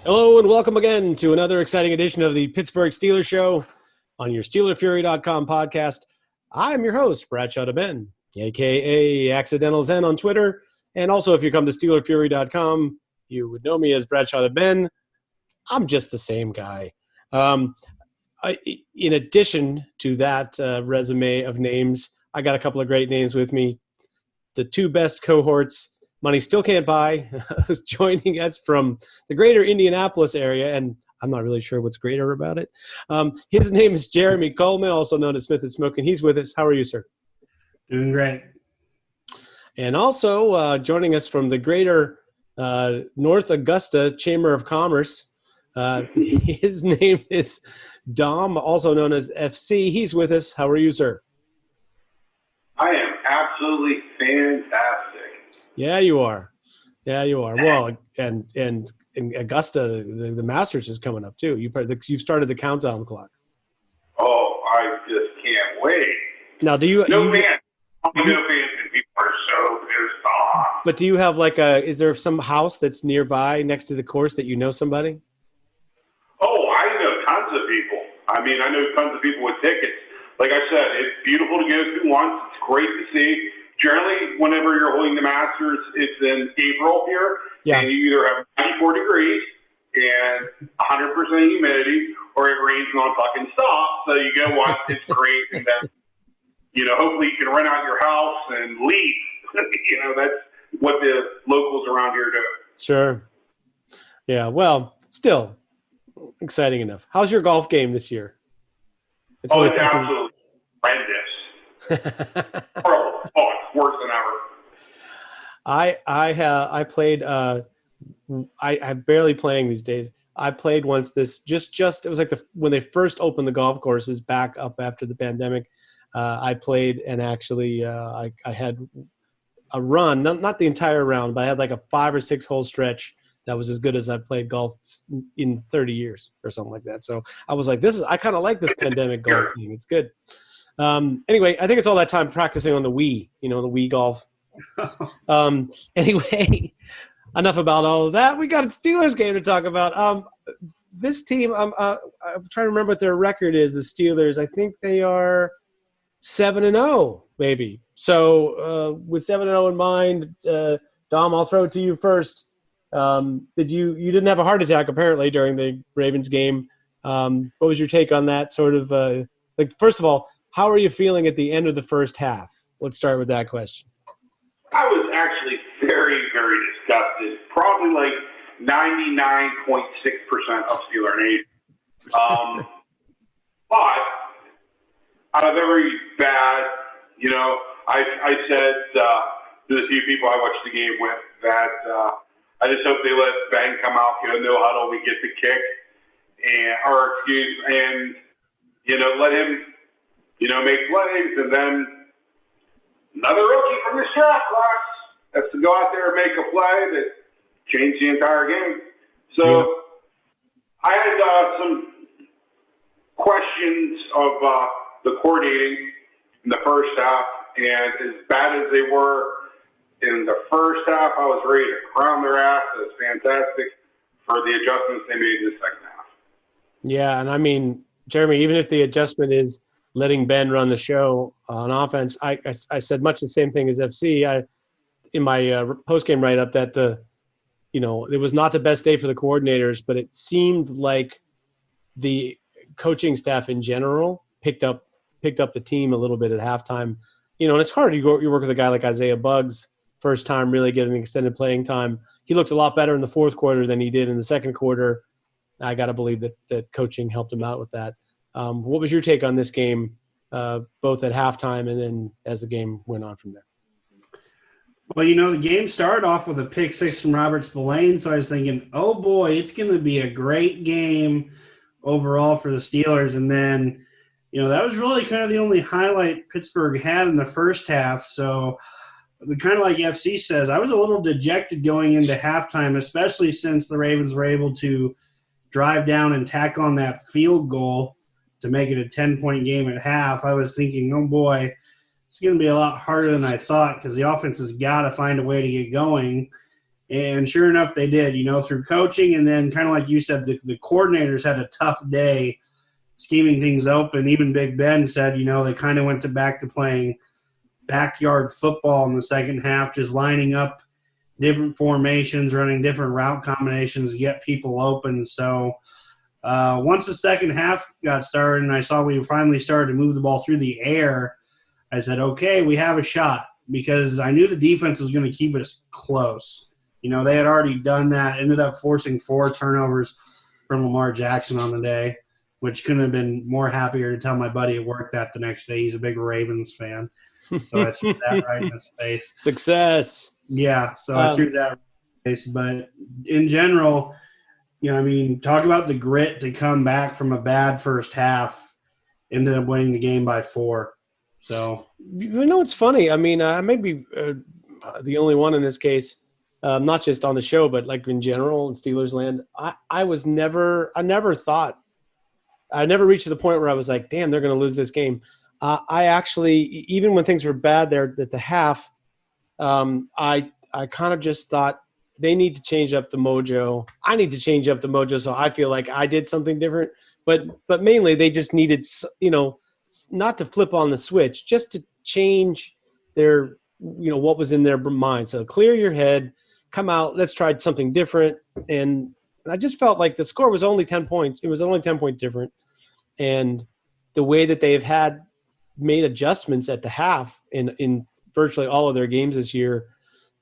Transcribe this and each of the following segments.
Hello and welcome again to another exciting edition of the Pittsburgh Steelers Show on your SteelerFury.com podcast. I'm your host, Bradshaw Ben, a.k.a. Accidental Zen on Twitter. And also, if you come to SteelerFury.com, you would know me as Bradshaw Ben. I'm just the same guy. In addition to that resume of names, I got a couple of great names with me. The two best cohorts money still can't buy who's joining us from the greater Indianapolis area, and I'm not really sure what's greater about it. His name is Jeremy Coleman, also known as Smith and Smoke, and he's with us. How are you, sir? Doing great. And also joining us from the greater North Augusta Chamber of Commerce, his name is Dom, also known as FC. He's with us. How are you, sir? I am absolutely fantastic. Yeah, you are. Well, and in Augusta, the Masters is coming up too. You've started the countdown clock. Oh, I just can't wait. Now, do you? No fans. No fans, and people are so pissed off. But do you have is there some house that's nearby next to the course that you know somebody? Oh, I know tons of people. I know tons of people with tickets. Like I said, it's beautiful to go to once. It's great to see. Generally, whenever you're holding the Masters, it's in April here, and you either have 94 degrees and 100% humidity, or it rains non-fucking stop. So you go once, it's great, and then, hopefully you can rent out your house and leave. That's what the locals around here do. Sure. Yeah, well, still exciting enough. How's your golf game this year? It's absolutely horrendous. Horrible. Oh, it's worse than ever. I played. I'm barely playing these days. I played once. This just it was like when they first opened the golf courses back up after the pandemic. I played, and actually I had a run, not the entire round, but I had like a 5 or 6 hole stretch that was as good as I played golf in 30 years or something like that. So I was like, I kind of like this pandemic golf thing. It's good. Anyway, I think it's all that time practicing on the Wii, the Wii golf. Anyway, enough about all of that. We got a Steelers game to talk about. This team, I'm trying to remember what their record is, the Steelers. I think they are 7-0, maybe. So with 7-0 in mind, Dom, I'll throw it to you first. You didn't have a heart attack apparently during the Ravens game. What was your take on that sort of first of all, how are you feeling at the end of the first half? Let's start with that question. I was actually very, very disgusted. Probably like 99.6% of Steeler Nation. But out of every bad, I said to the few people I watched the game with that I just hope they let Ben come out, no huddle, we get the kick, and let him, make plays, and then another rookie from this draft class has to go out there and make a play that changed the entire game. So I had some questions of the coordinating in the first half, and as bad as they were in the first half, I was ready to crown their ass. It was fantastic for the adjustments they made in the second half. Yeah, and Jeremy, even if the adjustment is letting Ben run the show on offense, I said much the same thing as FC. In my post-game write-up that it was not the best day for the coordinators, but it seemed like the coaching staff in general picked up the team a little bit at halftime. And it's hard. You work with a guy like Isaiah Buggs, first time really getting extended playing time. He looked a lot better in the fourth quarter than he did in the second quarter. I got to believe that coaching helped him out with that. What was your take on this game, both at halftime and then as the game went on from there? Well, the game started off with a pick six from Robert Spillane, so I was thinking, oh boy, it's going to be a great game overall for the Steelers. And then, that was really kind of the only highlight Pittsburgh had in the first half. So kind of like FC says, I was a little dejected going into halftime, especially since the Ravens were able to drive down and tack on that field goal to make it a 10-point game at half. I was thinking, oh boy, it's going to be a lot harder than I thought because the offense has got to find a way to get going. And sure enough, they did, through coaching. And then kind of like you said, the coordinators had a tough day scheming things open. Even Big Ben said, they kind of went back to playing backyard football in the second half, just lining up different formations, running different route combinations to get people open. So once the second half got started and I saw we finally started to move the ball through the air, I said, okay, we have a shot, because I knew the defense was going to keep us close. They had already done that, ended up forcing 4 turnovers from Lamar Jackson on the day, which couldn't have been more happier to tell my buddy at work that the next day. He's a big Ravens fan. So I threw that right in his face. Success. Yeah, so I threw that right in his face. But in general, talk about the grit to come back from a bad first half, ended up winning the game by 4. So it's funny. I mean, I may be the only one in this case. Not just on the show, but like in general in Steelers land, I never reached to the point where I was like, damn, they're going to lose this game. I actually, even when things were bad there at the half, I kind of just thought they need to change up the mojo. I need to change up the mojo. So I feel like I did something different, but mainly they just needed, not to flip on the switch, just to change their, what was in their mind. So clear your head, come out, let's try something different. And I just felt like the score was only 10 points. It was only 10 points different. And the way that they've made adjustments at the half in virtually all of their games this year,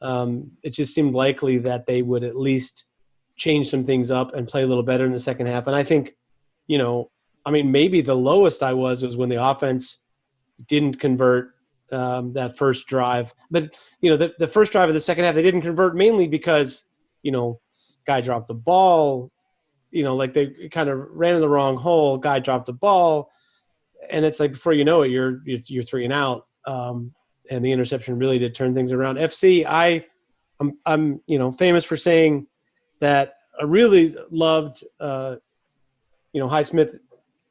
it just seemed likely that they would at least change some things up and play a little better in the second half. And I think, maybe the lowest I was when the offense didn't convert that first drive. But, the first drive of the second half, they didn't convert mainly because, guy dropped the ball, like they kind of ran in the wrong hole, guy dropped the ball. And it's like, before you know it, you're 3 and out. And the interception really did turn things around. FC, I'm famous for saying that I really loved, Highsmith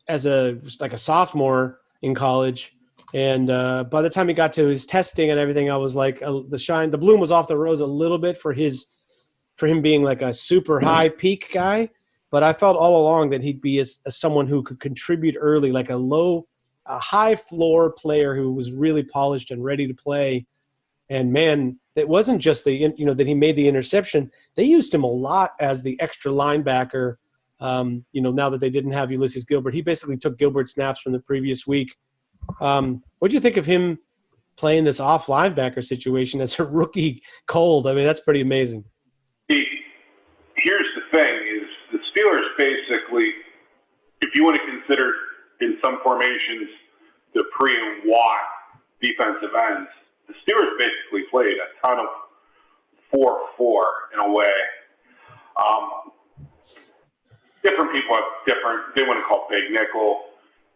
as a sophomore in college. And by the time he got to his testing and everything, I was like, the bloom was off the rose a little bit for him being like a super high peak guy. But I felt all along that he'd be as someone who could contribute early, like a high floor player who was really polished and ready to play. And man, it wasn't just that he made the interception. They used him a lot as the extra linebacker. Now that they didn't have Ulysses Gilbert, he basically took Gilbert's snaps from the previous week. What do you think of him playing this off linebacker situation as a rookie cold? I mean, that's pretty amazing. Here's the thing is the Steelers basically, if you want to consider in some formations the pre and Watt defensive ends, the Steelers basically played a ton of 4-4 in a way. Different people have they want to call big nickel.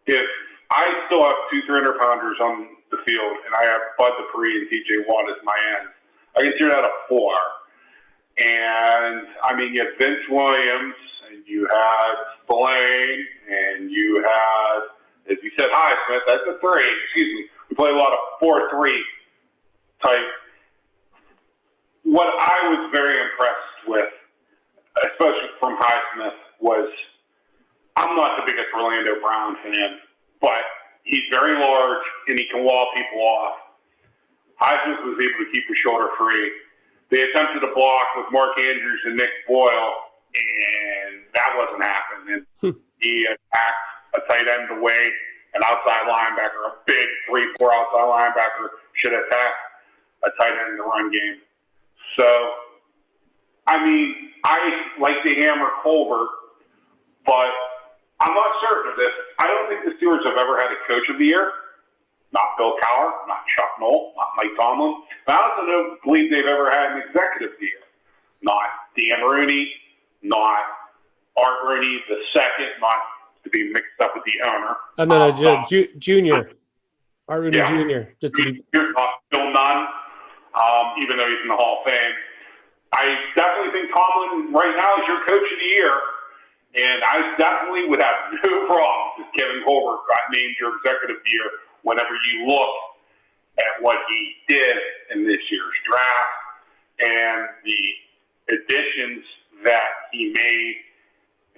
If I still have 2 300-pounders on the field and I have Bud Dupree and TJ Watt as my ends, I consider that a 4. And, you have Vince Williams, and you had Spillane, and you had, as you said, Highsmith, that's a 3. Excuse me. We play a lot of 4-3 type. What I was very impressed with, especially from Highsmith, was I'm not the biggest Orlando Brown fan, but he's very large, and he can wall people off. Highsmith was able to keep his shoulder free. They attempted to block with Mark Andrews and Nick Boyle, and that wasn't happening. He attacked a tight end away, an outside linebacker, a big 3-4 outside linebacker should attack a tight end in the run game. So, I like to hammer Colbert, but I'm not certain of this. I don't think the Steelers have ever had a coach of the year. Not Bill Cowher, not Chuck Noll, not Mike Tomlin. I also don't believe they've ever had an executive of the year. Not Dan Rooney, not Art Rooney the second, not to be mixed up with the owner. Junior. Art Rooney Jr. Just to be... Not Bill Nunn, even though he's in the Hall of Fame. I definitely think Tomlin right now is your coach of the year. And I definitely would have no problem if Kevin Colbert got named your executive of the year whenever you look at what he did in this year's draft and the additions that he made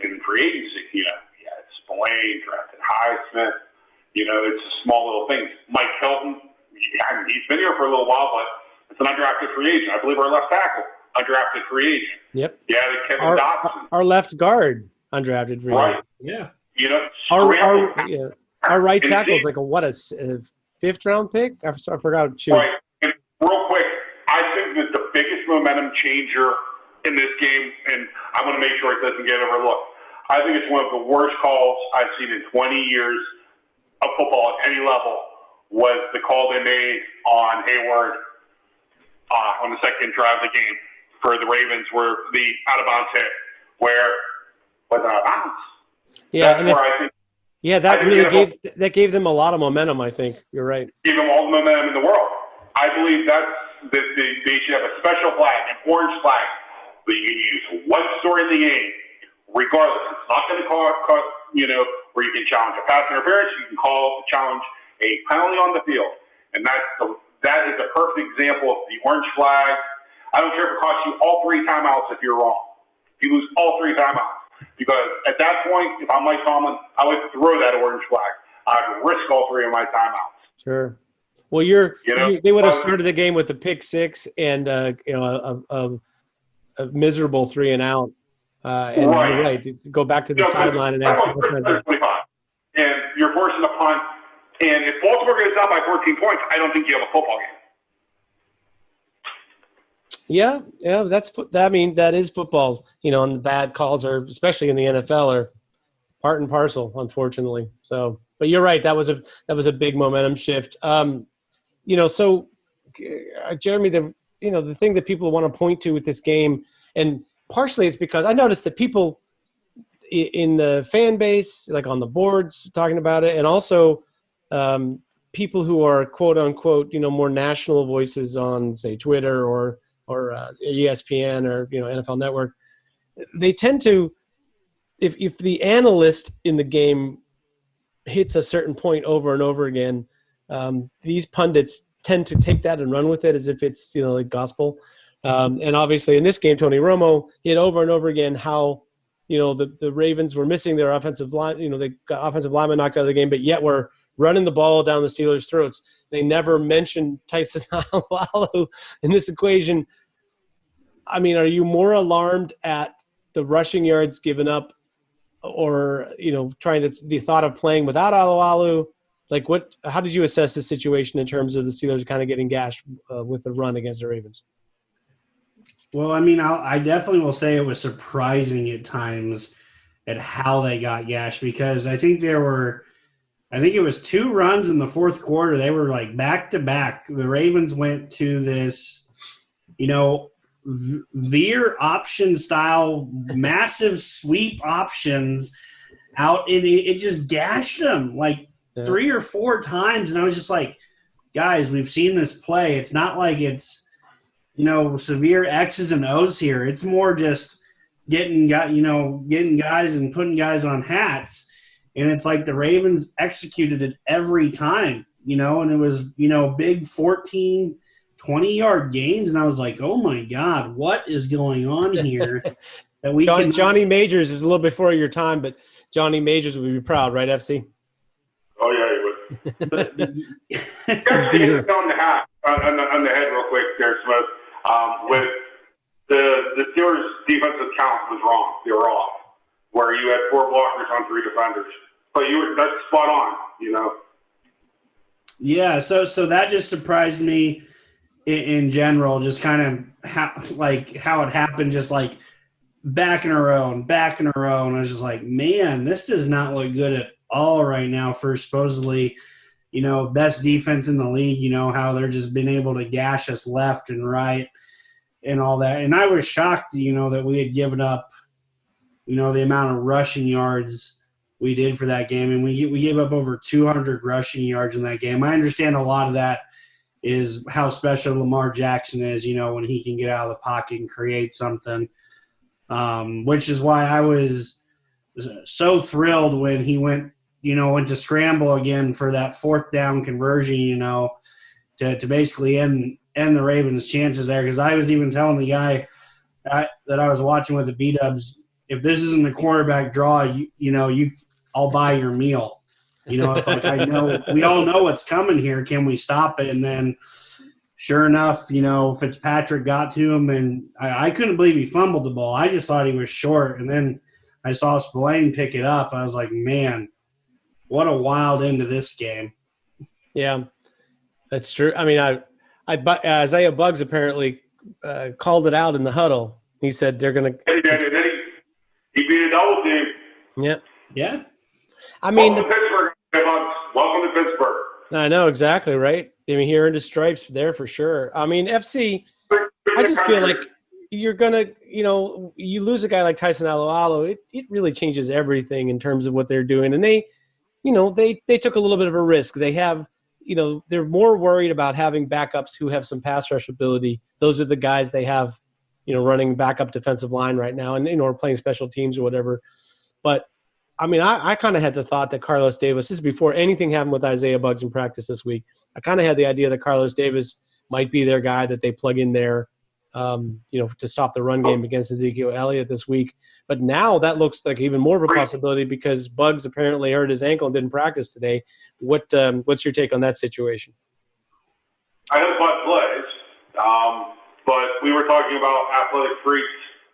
in free agency. He had Spillane, drafted Highsmith. It's a small little things. Mike Hilton, he's been here for a little while, but it's an undrafted free agent. I believe our left tackle, undrafted free agent. Yep. Yeah, Kevin Dotson. Our left guard, undrafted free agent. Yeah. Our right tackle is like a fifth-round pick? I forgot. Right. And real quick, I think that the biggest momentum changer in this game, and I want to make sure it doesn't get overlooked, I think it's one of the worst calls I've seen in 20 years of football at any level, was the call they made on Hayward on the second drive of the game for the Ravens, where the out-of-bounds hit, where was out of bounds. Yeah, that's where I think. Yeah, that gave them a lot of momentum. I think you're right. Give them all the momentum in the world. I believe that they should have a special flag, an orange flag, that you can use one story in the game, regardless. It's not going to cause where you can challenge a pass interference. You can challenge a penalty on the field, and that is a perfect example of the orange flag. I don't care if it costs you all 3 timeouts if you're wrong. You lose all 3 timeouts. Because at that point, if I'm Mike Tomlin, I would throw that orange flag. I'd risk all 3 of my timeouts. Sure. Well, they would have started the game with the pick 6 and a miserable 3 and out. And right. You're right. Go back to the sideline and ask. And you're forcing a punt. And if Baltimore gets down by 14 points, I don't think you have a football game. Yeah, that is football. And the bad calls are, especially in the NFL, are part and parcel, unfortunately. So, but you're right. That was a big momentum shift. So Jeremy, the thing that people want to point to with this game, and partially it's because I noticed that people in the fan base, like on the boards, talking about it, and also people who are quote unquote, more national voices on, say, Twitter or ESPN or NFL Network, they tend to, if the analyst in the game hits a certain point over and over again, these pundits tend to take that and run with it as if it's like gospel. And obviously in this game, Tony Romo hit over and over again how the Ravens were missing their offensive line. They got offensive linemen knocked out of the game, but yet we're running the ball down the Steelers' throats. They never mentioned Tyson Alualu in this equation. I mean, are you more alarmed at the rushing yards given up, or the thought of playing without Alualu? Like, how did you assess the situation in terms of the Steelers kind of getting gashed with the run against the Ravens? Well, I mean, I definitely will say it was surprising at times at how they got gashed, because I think it was 2 runs in the fourth quarter. They were like back to back. The Ravens went to this, veer option style, massive sweep options out, and it just gashed them like 3 or 4 times. And I was just like, guys, we've seen this play. It's not like it's, severe X's and O's here. It's more just getting guys and putting guys on hats. And it's like the Ravens executed it every time, and it was, big 14, 20-yard gains. And I was like, oh, my God, what is going on here? That we Johnny Majors is a little before your time, but Johnny Majors would be proud, right, FC? Oh, yeah, he would. On the head real quick there, Smith. With the Steelers' defensive count was wrong. They were off, where you had 4 blockers on 3 defenders. But that's spot on, Yeah, so that just surprised me in general, just kind of how it happened, just like back in a row. And I was just like, man, this does not look good at all right now for supposedly, best defense in the league, how they're just been able to gash us left and right and all that. And I was shocked, that we had given up, the amount of rushing yards we did for that game. And we gave up over 200 rushing yards in that game. I understand a lot of that is how special Lamar Jackson is, when he can get out of the pocket and create something, which is why I was so thrilled when he went to scramble again for that 4th down conversion, to basically end the Ravens' chances there. Because I was even telling the guy that I was watching with the B-Dubs, if this isn't the quarterback draw, I'll buy your meal. It's like, I know we all know what's coming here. Can we stop it? And then sure enough, Fitzpatrick got to him, and I couldn't believe he fumbled the ball. I just thought he was short. And then I saw Spillane pick it up. I was like, man, what a wild end to this game. Yeah, that's true. I mean, Isaiah Buggs apparently called it out in the huddle. He said they're going to – He beat a double team. Yeah. Yeah. I mean – Welcome to Pittsburgh. Welcome to Pittsburgh. I know, exactly, right? I mean, he earned his stripes there for sure. I mean, FC, I just feel like you're going to – you lose a guy like Tyson Alualu, it really changes everything in terms of what they're doing. And they took a little bit of a risk. They have – they're more worried about having backups who have some pass rush ability. Those are the guys they have, running backup defensive line right now and, or playing special teams or whatever. But, I mean, I kind of had the thought that Carlos Davis, this is before anything happened with Isaiah Buggs in practice this week, I kind of had the idea that Carlos Davis might be their guy that they plug in there, to stop the run game against Ezekiel Elliott this week. But now that looks like even more of a possibility because Buggs apparently hurt his ankle and didn't practice today. What's your take on that situation? I hope Bud plays, but we were talking about athletic freaks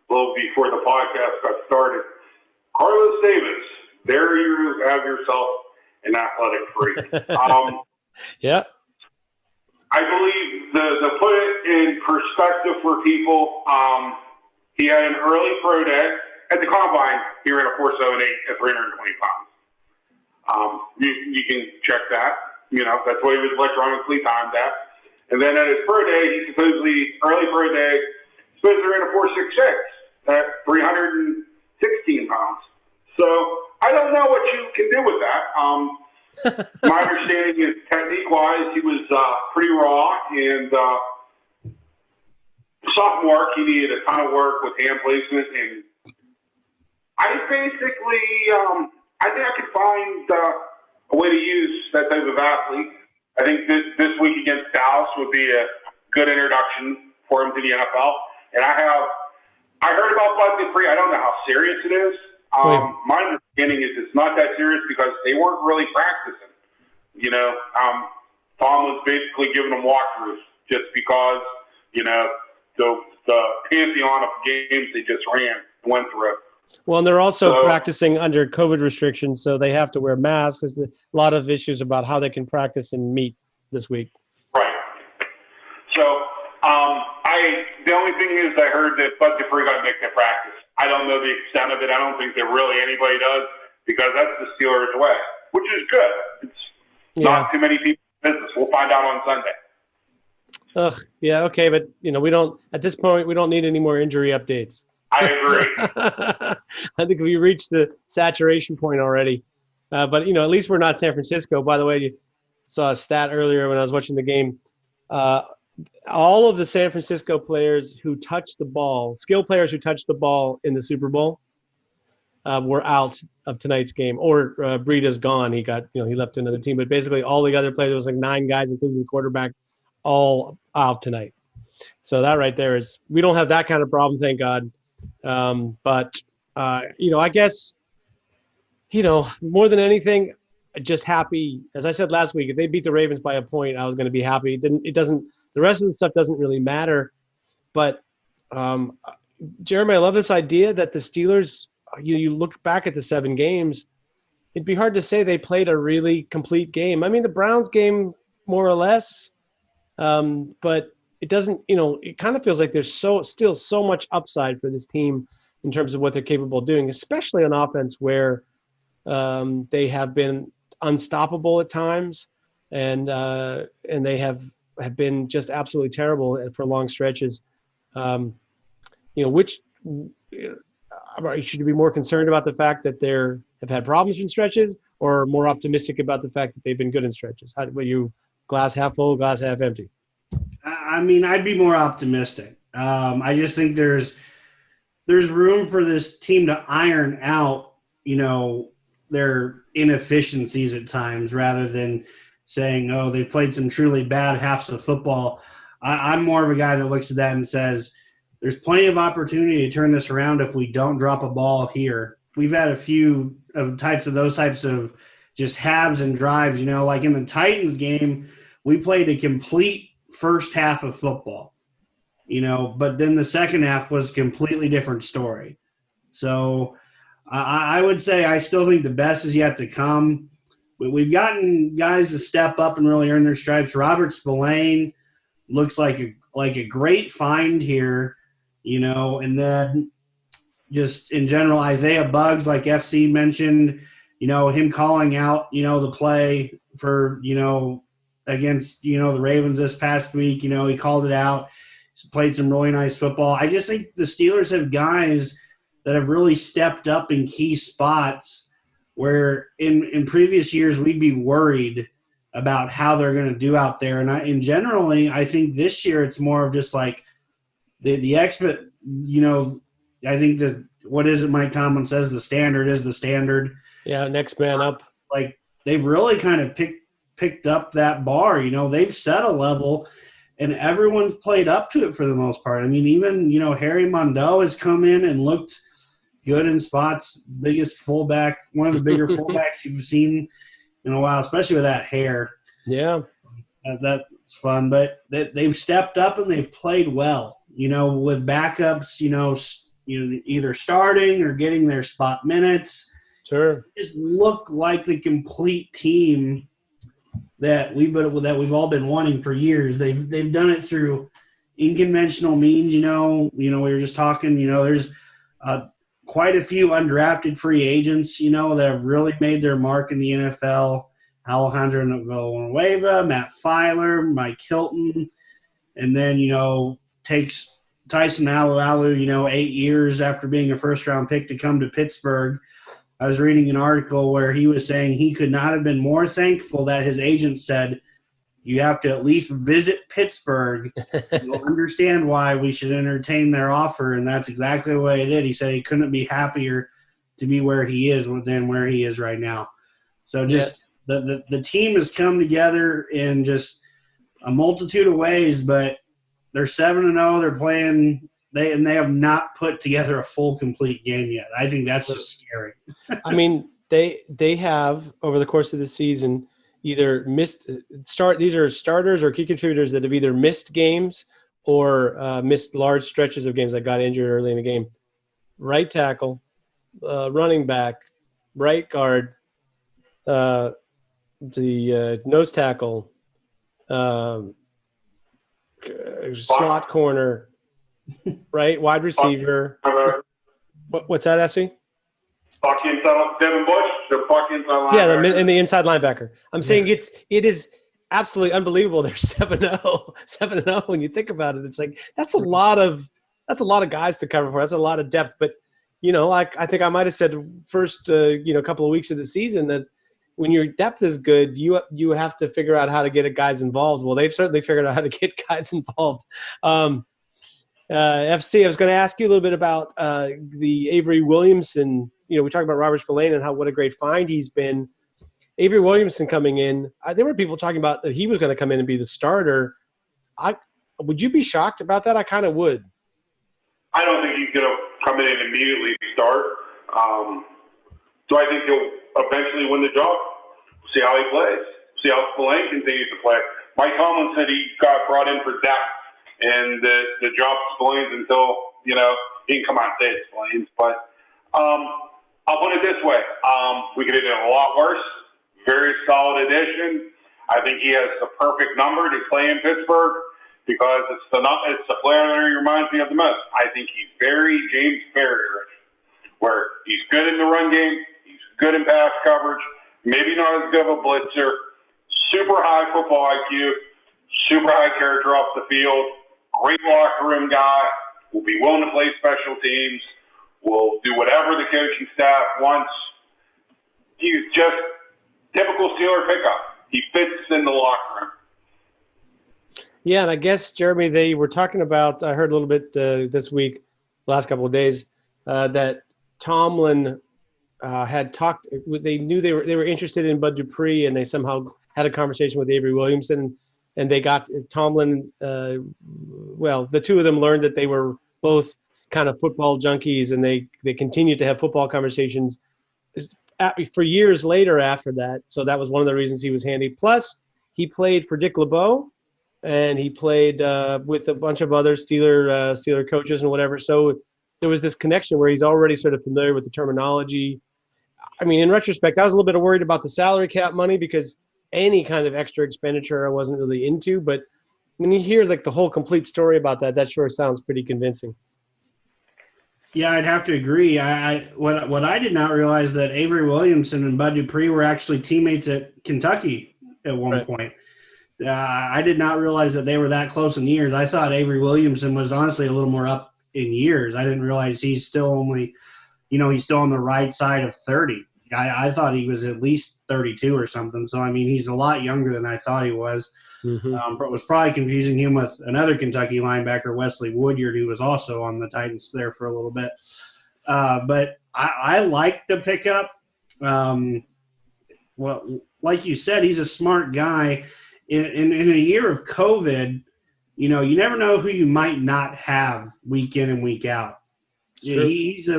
a little before the podcast got started. Carlos Davis, there you have yourself an athletic freak. Yeah. I believe to put it in perspective for people, he had an early pro day at the combine. He ran a 4.78 at 320 pounds. You can check that. That's what he was electronically timed at. And then at his pro day, he early pro day, supposedly ran a 4.66 at 316 pounds. So I don't know what you can do with that. My understanding is technique-wise, he was pretty raw, and sophomore, he needed a ton of work with hand placement. And I basically, I think I could find a way to use that type of athlete. I think this week against Dallas would be a good introduction for him to the NFL. And I heard about Bud Dupree. I don't know how serious it is. My understanding is it's not that serious because they weren't really practicing. Tom was basically giving them walkthroughs just because, the pantheon of games they just went through. Well, and they're also practicing under COVID restrictions, so they have to wear masks. There's a lot of issues about how they can practice and meet this week. Right. So, the only thing is I heard that Bud Dupree got nicked at practice. I don't know the extent of it. I don't think that really anybody does because that's the Steelers' way, which is good. It's not too many people in business. We'll find out on Sunday. Yeah, okay, but we don't at this point we don't need any more injury updates. I agree. I think we reached the saturation point already. But at least we're not San Francisco. By the way, you saw a stat earlier when I was watching the game. All of the San Francisco players who touched the ball, skilled players who touched the ball in the Super Bowl, were out of tonight's game. Or Breida's gone. He got, he left to another team. But basically, all the other players, it was like 9 guys, including the quarterback, all out tonight. So that right there is, we don't have that kind of problem, thank God. But I guess, more than anything, just happy. As I said last week, if they beat the Ravens by a point, I was going to be happy. The rest of the stuff doesn't really matter. But, Jeremy, I love this idea that the Steelers, you look back at the 7 games, it'd be hard to say they played a really complete game. I mean, the Browns game, more or less, but it doesn't, it kind of feels like there's still so much upside for this team in terms of what they're capable of doing, especially on offense where they have been unstoppable at times and they have been just absolutely terrible for long stretches. Which should you be more concerned about the fact that they have had problems in stretches or more optimistic about the fact that they've been good in stretches? Were you glass half full, glass half empty? I mean, I'd be more optimistic. I just think there's room for this team to iron out, their inefficiencies at times rather than saying, oh, they played some truly bad halves of football. I'm more of a guy that looks at that and says, there's plenty of opportunity to turn this around if we don't drop a ball here. We've had a few of those types of just halves and drives, like in the Titans game, we played a complete first half of football, but then the second half was a completely different story. So I would say I still think the best is yet to come. We've gotten guys to step up and really earn their stripes. Robert Spillane looks like a great find here, and then just in general, Isaiah Buggs, like FC mentioned, him calling out, the play for, against, the Ravens this past week, he called it out. He's played some really nice football. I just think the Steelers have guys that have really stepped up in key spots where in previous years we'd be worried about how they're going to do out there. And generally, I think this year it's more of just like the expert, I think that what is it Mike Tomlin says, the standard is the standard. Yeah, next man up. Like they've really kind of picked up that bar. They've set a level, and everyone's played up to it for the most part. I mean, even Harry Mondell has come in and looked good in spots. Biggest fullback, one of the bigger fullbacks you've seen in a while, especially with that hair. Yeah, that's fun. But they've stepped up and they've played well. With backups, either starting or getting their spot minutes. Sure. Just look like the complete team that we've all been wanting for years. They've done it through unconventional means. We were just talking. There's quite a few undrafted free agents. That have really made their mark in the NFL. Alejandro Villanueva, Matt Filer, Mike Hilton, and then takes Tyson Alualu, 8 years after being a first-round pick to come to Pittsburgh. I was reading an article where he was saying he could not have been more thankful that his agent said, you have to at least visit Pittsburgh. You'll understand why we should entertain their offer, and that's exactly the way he did. He said he couldn't be happier to be where he is than where he is right now. So just the team has come together in just a multitude of ways, but they're 7-0. They're playing they have not put together a full complete game yet. I think that's just scary. I mean, they have over the course of the season either these are starters or key contributors that have either missed games or missed large stretches of games that got injured early in the game. Right tackle, running back, right guard, the nose tackle, slot corner, right, wide receiver. What's that, FC? Devin Bush, the fuck inside linebacker. Yeah, and the inside linebacker. I'm saying it is absolutely unbelievable. They're 7-0 when you think about it. It's like that's a lot of guys to cover for. That's a lot of depth. But I think I might have said first couple of weeks of the season that when your depth is good, you have to figure out how to get guys involved. Well, they've certainly figured out how to get guys involved. FC, I was going to ask you a little bit about the Avery Williamson. We talked about Robert Spillane and what a great find he's been. Avery Williamson coming in, there were people talking about that he was going to come in and be the starter. Would you be shocked about that? I kind of would. I don't think he's going to come in and immediately start. So I think he'll eventually win the job. See how he plays. See how Spillane continues to play. Mike Tomlin said he got brought in for depth, and the job Spillane's until he can come out and say it's Spillane's. But I'll put it this way: we could have done a lot worse. Very solid addition. I think he has the perfect number to play in Pittsburgh because it's the player that he reminds me of the most. I think he's very James Ferrier, where he's good in the run game, he's good in pass coverage, maybe not as good of a blitzer, super high football IQ, super high character off the field, great locker room guy, will be willing to play special teams, will do whatever the coaching staff wants. He's just typical Steeler pickup. He fits in the locker room. Yeah, and I guess, Jeremy, they were talking about, I heard a little bit this week, last couple of days, that Tomlin had talked, they knew they were interested in Bud Dupree, and they somehow had a conversation with Avery Williamson, and they got Tomlin, the two of them learned that they were both kind of football junkies, and they continued to have football conversations for years later after that. So that was one of the reasons he was handy. Plus, he played for Dick LeBeau, and he played with a bunch of other Steeler coaches and whatever. So there was this connection where he's already sort of familiar with the terminology. I mean, in retrospect, I was a little bit worried about the salary cap money because any kind of extra expenditure I wasn't really into. But when you hear like the whole complete story about that, that sure sounds pretty convincing. Yeah, I'd have to agree. What I did not realize that Avery Williamson and Bud Dupree were actually teammates at Kentucky at one point. I did not realize that they were that close in years. I thought Avery Williamson was honestly a little more up in years. I didn't realize he's still only, he's still on the right side of 30. I thought he was at least 32 or something. So, I mean, he's a lot younger than I thought he was. But it was probably confusing him with another Kentucky linebacker, Wesley Woodyard, who was also on the Titans there for a little bit. But I like the pickup. Well, like you said, he's a smart guy. In a year of COVID, you never know who you might not have week in and week out. He's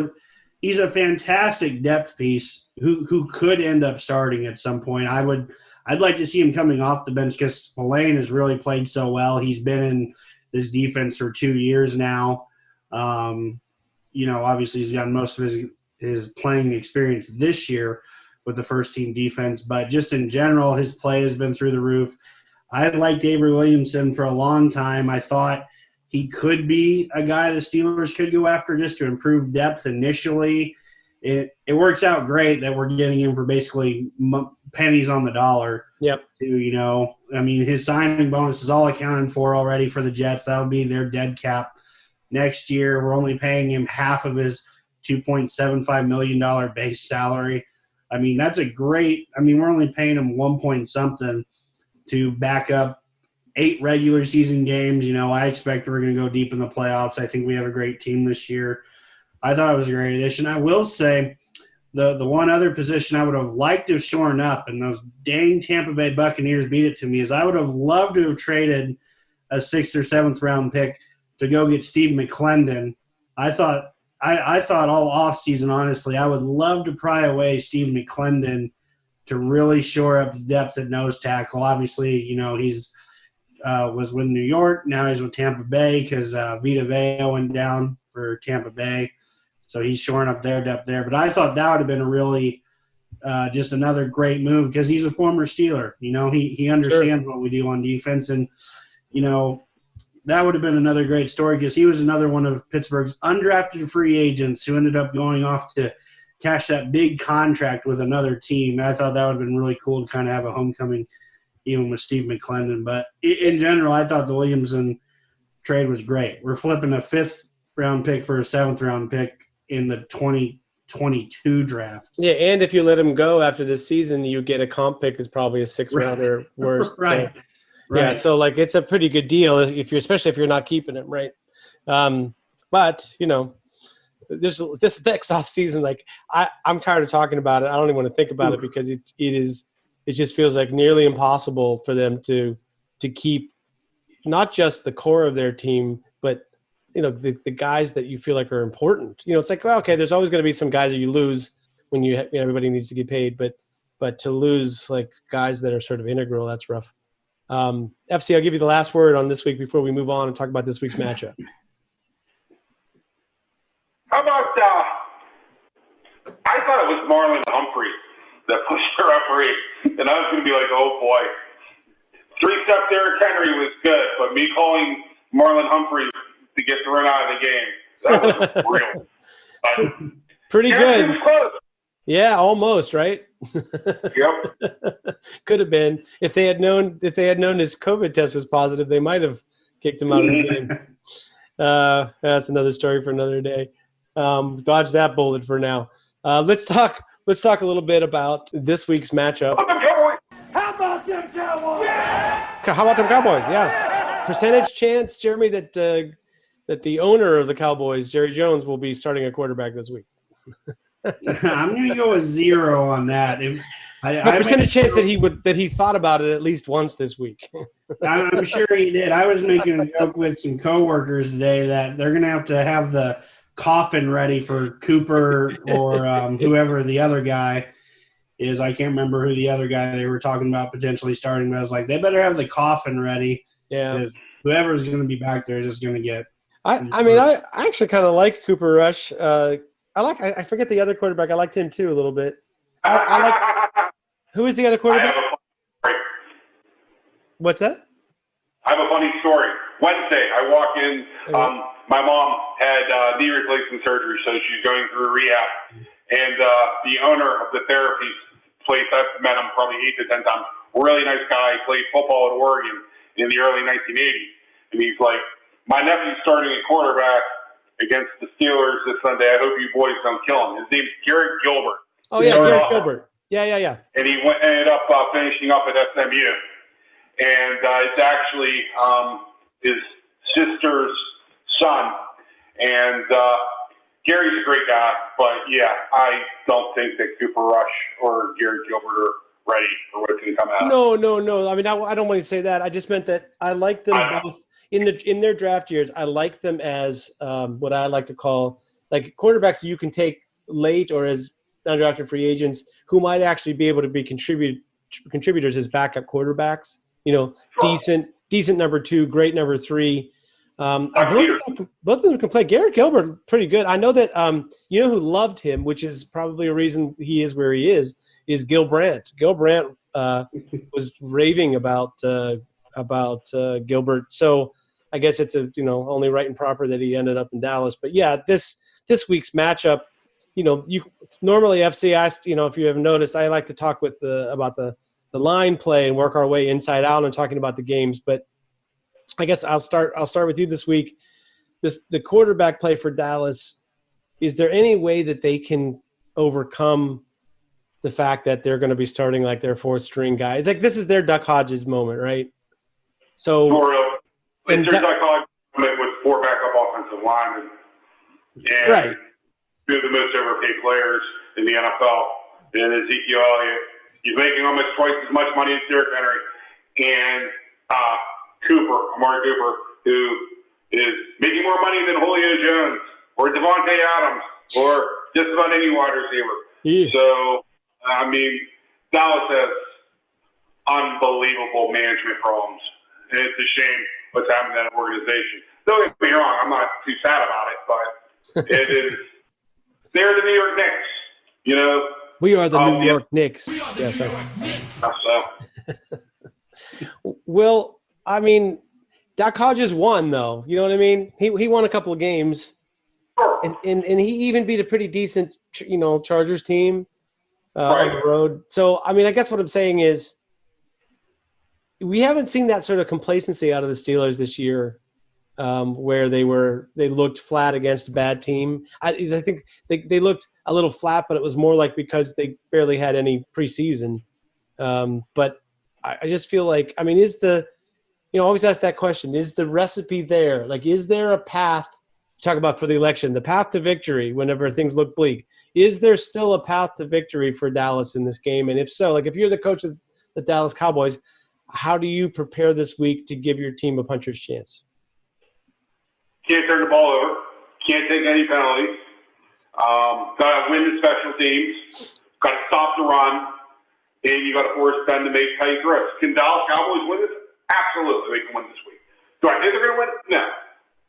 a fantastic depth piece who could end up starting at some point. I'd like to see him coming off the bench because Spillane has really played so well. He's been in this defense for 2 years now. Obviously he's gotten most of his playing experience this year with the first-team defense. But just in general, his play has been through the roof. I liked Avery Williamson for a long time. I thought he could be a guy the Steelers could go after just to improve depth initially. It works out great that we're getting him for basically pennies on the dollar. Yep. His signing bonus is all accounted for already for the Jets. That'll be their dead cap next year. We're only paying him half of his $2.75 million base salary. I mean, that's a great – we're only paying him 1 point something to back up 8 regular season games. I expect we're going to go deep in the playoffs. I think we have a great team this year. I thought it was a great addition. I will say the one other position I would have liked to have shorn up, and those dang Tampa Bay Buccaneers beat it to me, is I would have loved to have traded a 6th or 7th round pick to go get Steve McClendon. I thought all offseason, honestly, I would love to pry away Steve McClendon to really shore up the depth at nose tackle. Obviously, he's was with New York. Now he's with Tampa Bay because Vita Vea went down for Tampa Bay. So he's shoring up their depth there. But I thought that would have been a really just another great move because he's a former Steeler. He understands what we do on defense. And, that would have been another great story because he was another one of Pittsburgh's undrafted free agents who ended up going off to cash that big contract with another team. I thought that would have been really cool to kind of have a homecoming even with Steve McClendon. But in general, I thought the Williamson trade was great. We're flipping a 5th round pick for a 7th round pick in the 2022 draft. Yeah, and if you let him go after this season, you get a comp pick is probably a 6th rounder worse. Right. So, yeah, so it's a pretty good deal especially if you're not keeping him, right? But there's this next off season. I'm tired of talking about it. I don't even want to think about it because it just feels like nearly impossible for them to keep not just the core of their team, but the guys that you feel like are important. It's like, well, okay, there's always going to be some guys that you lose when everybody needs to get paid, but to lose guys that are sort of integral, that's rough. FC, I'll give you the last word on this week before we move on and talk about this week's matchup. How about I thought it was Marlon Humphrey that pushed the referee, and I was going to be like, oh boy. 3-step Derrick Henry was good, but me calling Marlon Humphrey to get thrown out of the game, that was real. Pretty good. Close. Yeah, almost, right? Yep. Could have been. If they had known his COVID test was positive, they might have kicked him out of the game. That's another story for another day. Dodge that bullet for now. Let's talk a little bit about this week's matchup. How about them Cowboys? Yeah! How about them Cowboys? Yeah. Percentage chance, Jeremy, that the owner of the Cowboys, Jerry Jones, will be starting a quarterback this week. I'm going to go with 0 on that. What percentage chance that he thought about it at least once this week? I'm sure he did. I was making a joke with some coworkers today that they're going to have the coffin ready for Cooper or whoever the other guy is. I can't remember who the other guy they were talking about potentially starting, but I was like, they better have the coffin ready. Yeah. Because whoever's going to be back there is just going to get. I actually kind of like Cooper Rush. I forget the other quarterback. I liked him too a little bit. I like. Who is the other quarterback? What's that? I have a funny story. Wednesday, I walk in. My mom had knee replacement surgery, so she's going through rehab. And the owner of the therapy place, I've met him probably 8 to 10 times. Really nice guy. Played football at Oregon in the early 1980s. And he's like, my nephew's starting at quarterback against the Steelers this Sunday. I hope you boys don't kill him. His name's Garrett Gilbert. Oh, yeah, Garrett Gilbert. Yeah. And he ended up finishing up at SMU. And it's actually his sister's son. And Gary's a great guy. But, yeah, I don't think that Cooper Rush or Garrett Gilbert are ready for what's going to come out. No. I mean, I don't want to say that. I just meant that I like them both in their draft years. I like them as what I like to call like quarterbacks you can take late or as undrafted free agents who might actually be able to be contributors as backup quarterbacks. Sure. Decent number 2, great number 3. Both of them can play. Garrett Gilbert, pretty good. I know that who loved him, which is probably a reason he is where he is Gil Brandt. Gil Brandt was raving about Gilbert. So I guess it's only right and proper that he ended up in Dallas. But yeah, this week's matchup, you normally FC asked, if you haven't noticed, I like to talk about the line play and work our way inside out and talking about the games. But I guess I'll start with you this week. The quarterback play for Dallas, is there any way that they can overcome the fact that they're going to be starting like their 4th string guy? It's like this is their Duck Hodges moment, right? So it's their Duck Hodges moment with 4 backup offensive linemen and right. 2 of the most overpaid players in the NFL. And Ezekiel Elliott, he's making almost twice as much money as Derrick Henry, and Amari Cooper, who is making more money than Julio Jones or Devontae Adams or just about any wide receiver. Yeah. So, I mean, Dallas has unbelievable management problems. And it's a shame what's happened to that organization. Don't get me wrong, I'm not too sad about it, but it is. They're the New York Knicks, We are the New York Knicks. Yes, Well, I mean, Duck Hodges won, though. You know what I mean? He won a couple of games, and he even beat a pretty decent, Chargers team on the road. So, I mean, I guess what I'm saying is we haven't seen that sort of complacency out of the Steelers this year, where they looked flat against a bad team. I think they looked a little flat, but it was more like because they barely had any preseason. But I just feel like, I mean, always ask that question, is the recipe there? Like, is there a path, talk about for the election, the path to victory whenever things look bleak? Is there still a path to victory for Dallas in this game? And if so, like if you're the coach of the Dallas Cowboys, how do you prepare this week to give your team a puncher's chance? Can't turn the ball over. Can't take any penalties. Got to win the special teams. Got to stop the run. And you got to force Ben to make tight throws. Can Dallas Cowboys win this? Absolutely, they can win this week. Do I think they're going to win? No.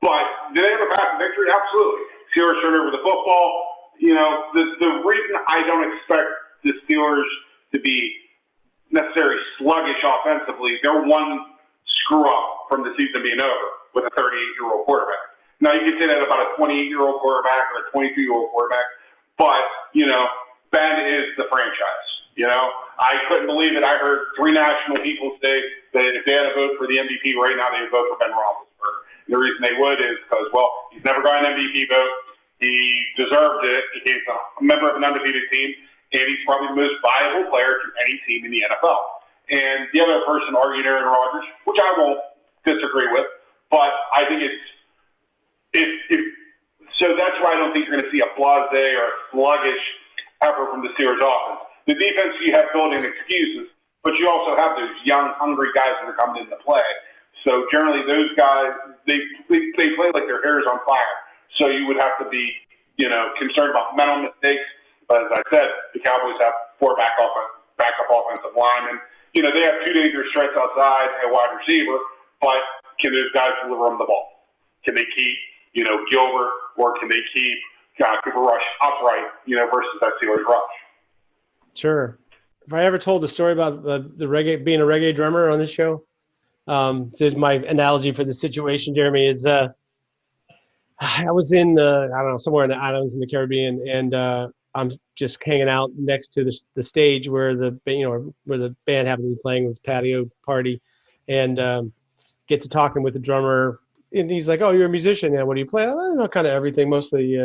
But do they have a path to victory? Absolutely. Steelers turn over the football. The reason I don't expect the Steelers to be necessarily sluggish offensively, they're one screw up from the season being over with a 38-year-old quarterback. Now, you can say that about a 28-year-old quarterback or a 22-year-old quarterback, but, Ben is the franchise. I couldn't believe it. I heard 3 national people say that if they had to vote for the MVP right now, they would vote for Ben Roethlisberger. And the reason they would is because, he's never got an MVP vote. He deserved it. He's a member of an undefeated team, and he's probably the most valuable player to any team in the NFL. And the other person argued Aaron Rodgers, which I won't disagree with, but I think so that's why I don't think you're going to see a blasé or a sluggish effort from the Steelers offense. the defense, you have built-in excuses, but you also have those young, hungry guys that are coming into play. So generally, those guys, they play like their hair is on fire. So you would have to be, concerned about mental mistakes. But as I said, the Cowboys have 4 backup offensive linemen. They have 2 dangerous threats outside at wide receiver, but can those guys deliver them the ball? Can they keep, Gilbert, or can they keep Cooper Rush upright, versus that Steelers rush? Sure. If I ever told the story about being a reggae drummer on this show, there's my analogy for the situation, Jeremy, is I was in, somewhere in the islands in the Caribbean, and I'm just hanging out next to the stage where the band happened to be playing, this patio party, and get to talking with the drummer, and he's like, "Oh, you're a musician? Yeah, what do you play?" I don't know, kind of everything, mostly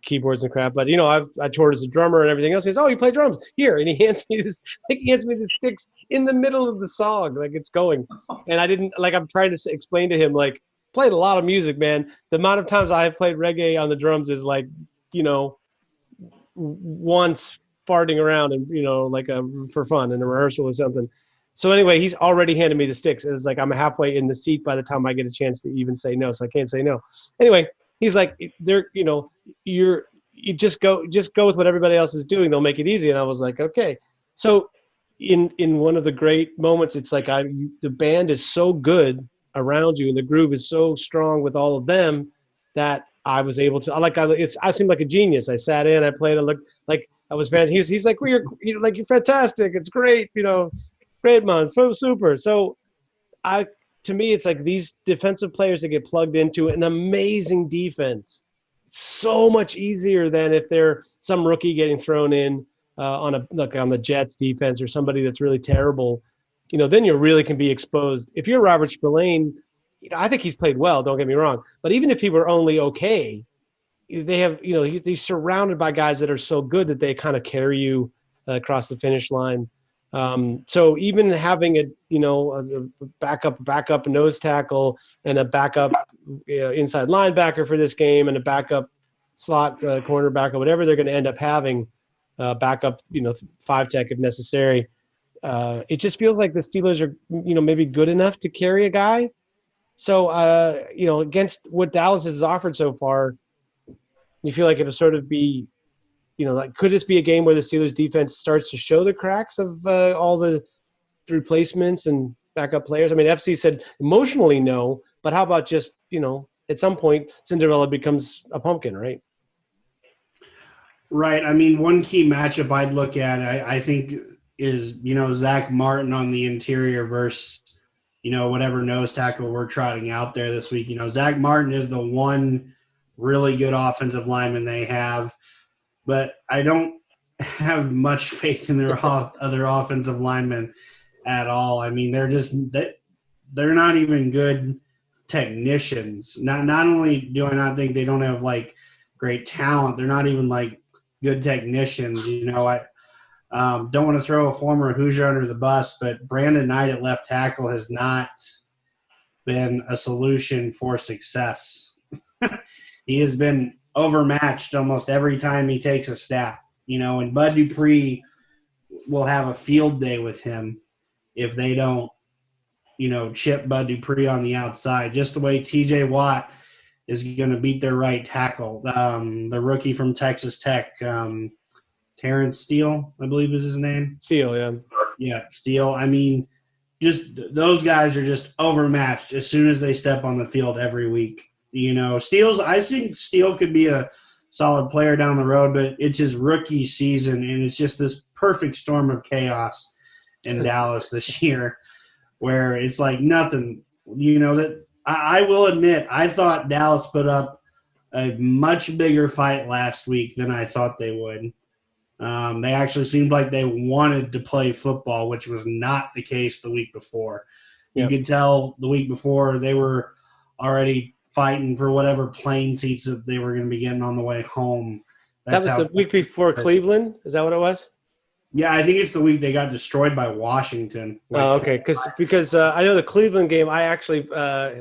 keyboards and crap. But I toured as a drummer and everything else. He says, "Oh, you play drums? Here," and he hands me the sticks in the middle of the song, like it's going, and I didn't I'm trying to explain to him, like, played a lot of music, man. The amount of times I have played reggae on the drums is like, once farting around and for fun in a rehearsal or something. So anyway, he's already handed me the sticks. It's like I'm halfway in the seat by the time I get a chance to even say no, so I can't say no. Anyway, he's like, you just go with what everybody else is doing. They'll make it easy. And I was like, okay. So in one of the great moments, it's like the band is so good around you, and the groove is so strong with all of them that I was able to. I seemed like a genius. I sat in, I played, I looked like I was fan. He's like, well, you're fantastic. It's great, great, man, so super. So to me, it's like these defensive players that get plugged into an amazing defense. So much easier than if they're some rookie getting thrown in on the Jets defense or somebody that's really terrible. Then you really can be exposed. If you're Robert Spillane, I think he's played well, don't get me wrong. But even if he were only okay, they have, he's surrounded by guys that are so good that they kind of carry you across the finish line. So even having a backup nose tackle and a backup inside linebacker for this game and a backup slot cornerback or whatever they're going to end up having, backup, 5-tech if necessary. It just feels like the Steelers are, maybe good enough to carry a guy. So, against what Dallas has offered so far, you feel like it'll sort of be, could this be a game where the Steelers defense starts to show the cracks of all the replacements and backup players? I mean, FC said emotionally no, but how about just, at some point Cinderella becomes a pumpkin, right? Right. I mean, one key matchup I'd look at, I think, is, Zach Martin on the interior versus, whatever nose tackle we're trotting out there this week. Zach Martin is the one really good offensive lineman they have, but I don't have much faith in their other offensive linemen at all. I mean, they're not even good technicians. Not only do I not think they don't have great talent, they're not even good technicians. I don't want to throw a former Hoosier under the bus, but Brandon Knight at left tackle has not been a solution for success. He has been overmatched almost every time he takes a snap, and Bud Dupree will have a field day with him if they don't, chip Bud Dupree on the outside, just the way TJ Watt is going to beat their right tackle. The rookie from Texas Tech, Terrence Steele, I believe is his name. Steele, yeah. Yeah, Steele. I mean, just those guys are just overmatched as soon as they step on the field every week. I think Steele could be a solid player down the road, but it's his rookie season, and it's just this perfect storm of chaos in Dallas this year where it's like nothing. That I will admit, I thought Dallas put up a much bigger fight last week than I thought they would. They actually seemed like they wanted to play football, which was not the case the week before. Yep. You could tell the week before they were already fighting for whatever plane seats that they were going to be getting on the way home. That was the week before Cleveland? Is that what it was? Yeah, I think it's the week they got destroyed by Washington. Okay, because I know the Cleveland game, I actually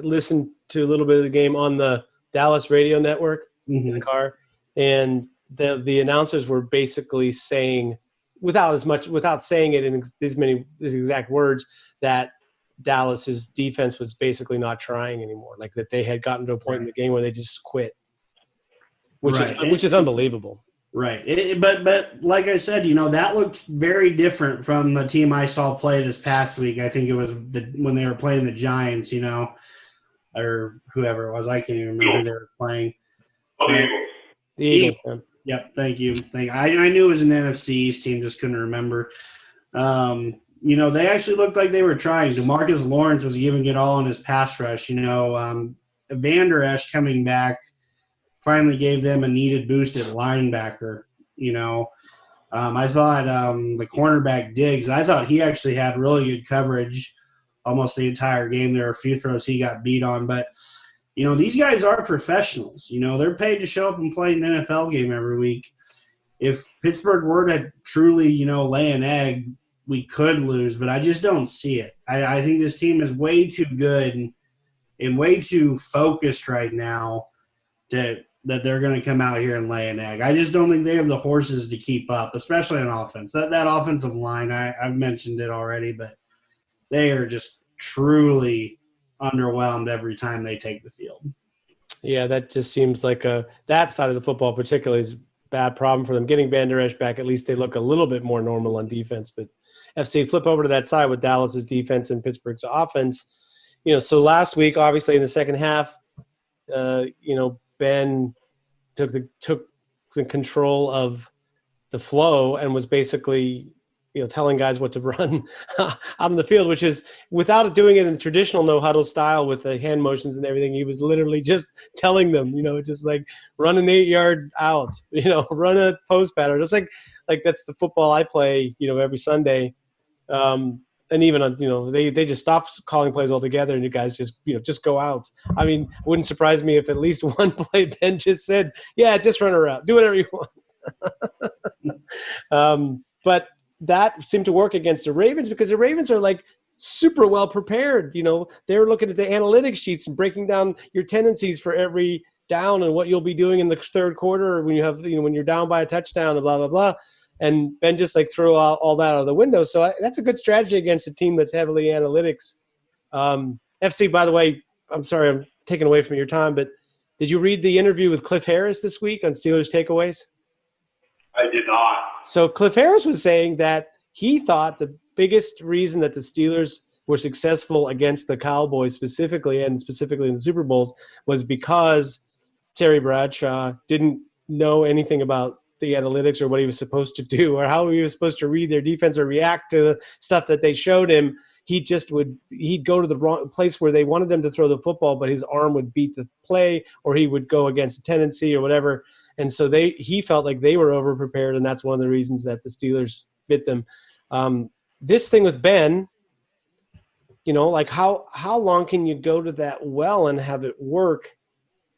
listened to a little bit of the game on the Dallas radio network in the car, and the announcers were basically saying, without saying it in these exact words, that Dallas's defense was basically not trying anymore. Like that they had gotten to a point in the game where they just quit, which is unbelievable. Right. But like I said, that looked very different from the team I saw play this past week. I think it was when they were playing the Giants, or whoever it was. I can't even remember who they were playing. The Eagles. Yep. Thank you. I knew it was an NFC East team, just couldn't remember. They actually looked like they were trying. DeMarcus Lawrence was giving it all in his pass rush. Vander Esch coming back finally gave them a needed boost at linebacker. I thought the cornerback Diggs, I thought he actually had really good coverage almost the entire game. There were a few throws he got beat on, but these guys are professionals. They're paid to show up and play an NFL game every week. If Pittsburgh were to truly, lay an egg, we could lose, but I just don't see it. I think this team is way too good and way too focused right now that they're going to come out here and lay an egg. I just don't think they have the horses to keep up, especially on offense. That offensive line, I've mentioned it already, but they are just truly underwhelmed every time they take the field. Yeah, that just seems like that side of the football particularly is a bad problem for them. Getting Vander Esch back, at least they look a little bit more normal on defense. But FC, flip over to that side with Dallas's defense and Pittsburgh's offense. So last week, obviously in the second half, Ben took the control of the flow and was basically, telling guys what to run out on the field, which is without doing it in the traditional no huddle style with the hand motions and everything. He was literally just telling them, just like run an 8-yard out, run a post pattern. It's like that's the football I play, every Sunday. And even, they just stopped calling plays altogether and you guys just go out. I mean, it wouldn't surprise me if at least one play Ben just said, yeah, just run her out. Do whatever you want. But that seemed to work against the Ravens because the Ravens are like super well prepared. They're looking at the analytics sheets and breaking down your tendencies for every down and what you'll be doing in the third quarter when you have, when you're down by a touchdown and blah, blah, blah. And Ben just threw all that out of the window. So that's a good strategy against a team that's heavily analytics. FC, by the way, I'm sorry I'm taking away from your time, but did you read the interview with Cliff Harris this week on Steelers Takeaways? I did not. So Cliff Harris was saying that he thought the biggest reason that the Steelers were successful against the Cowboys specifically in the Super Bowls was because Terry Bradshaw didn't know anything about the analytics or what he was supposed to do or how he was supposed to read their defense or react to the stuff that they showed him. He'd go to the wrong place where they wanted him to throw the football, but his arm would beat the play or he would go against a tendency or whatever. And so he felt like they were over-prepared, and that's one of the reasons that the Steelers bit them. This thing with Ben, how long can you go to that well and have it work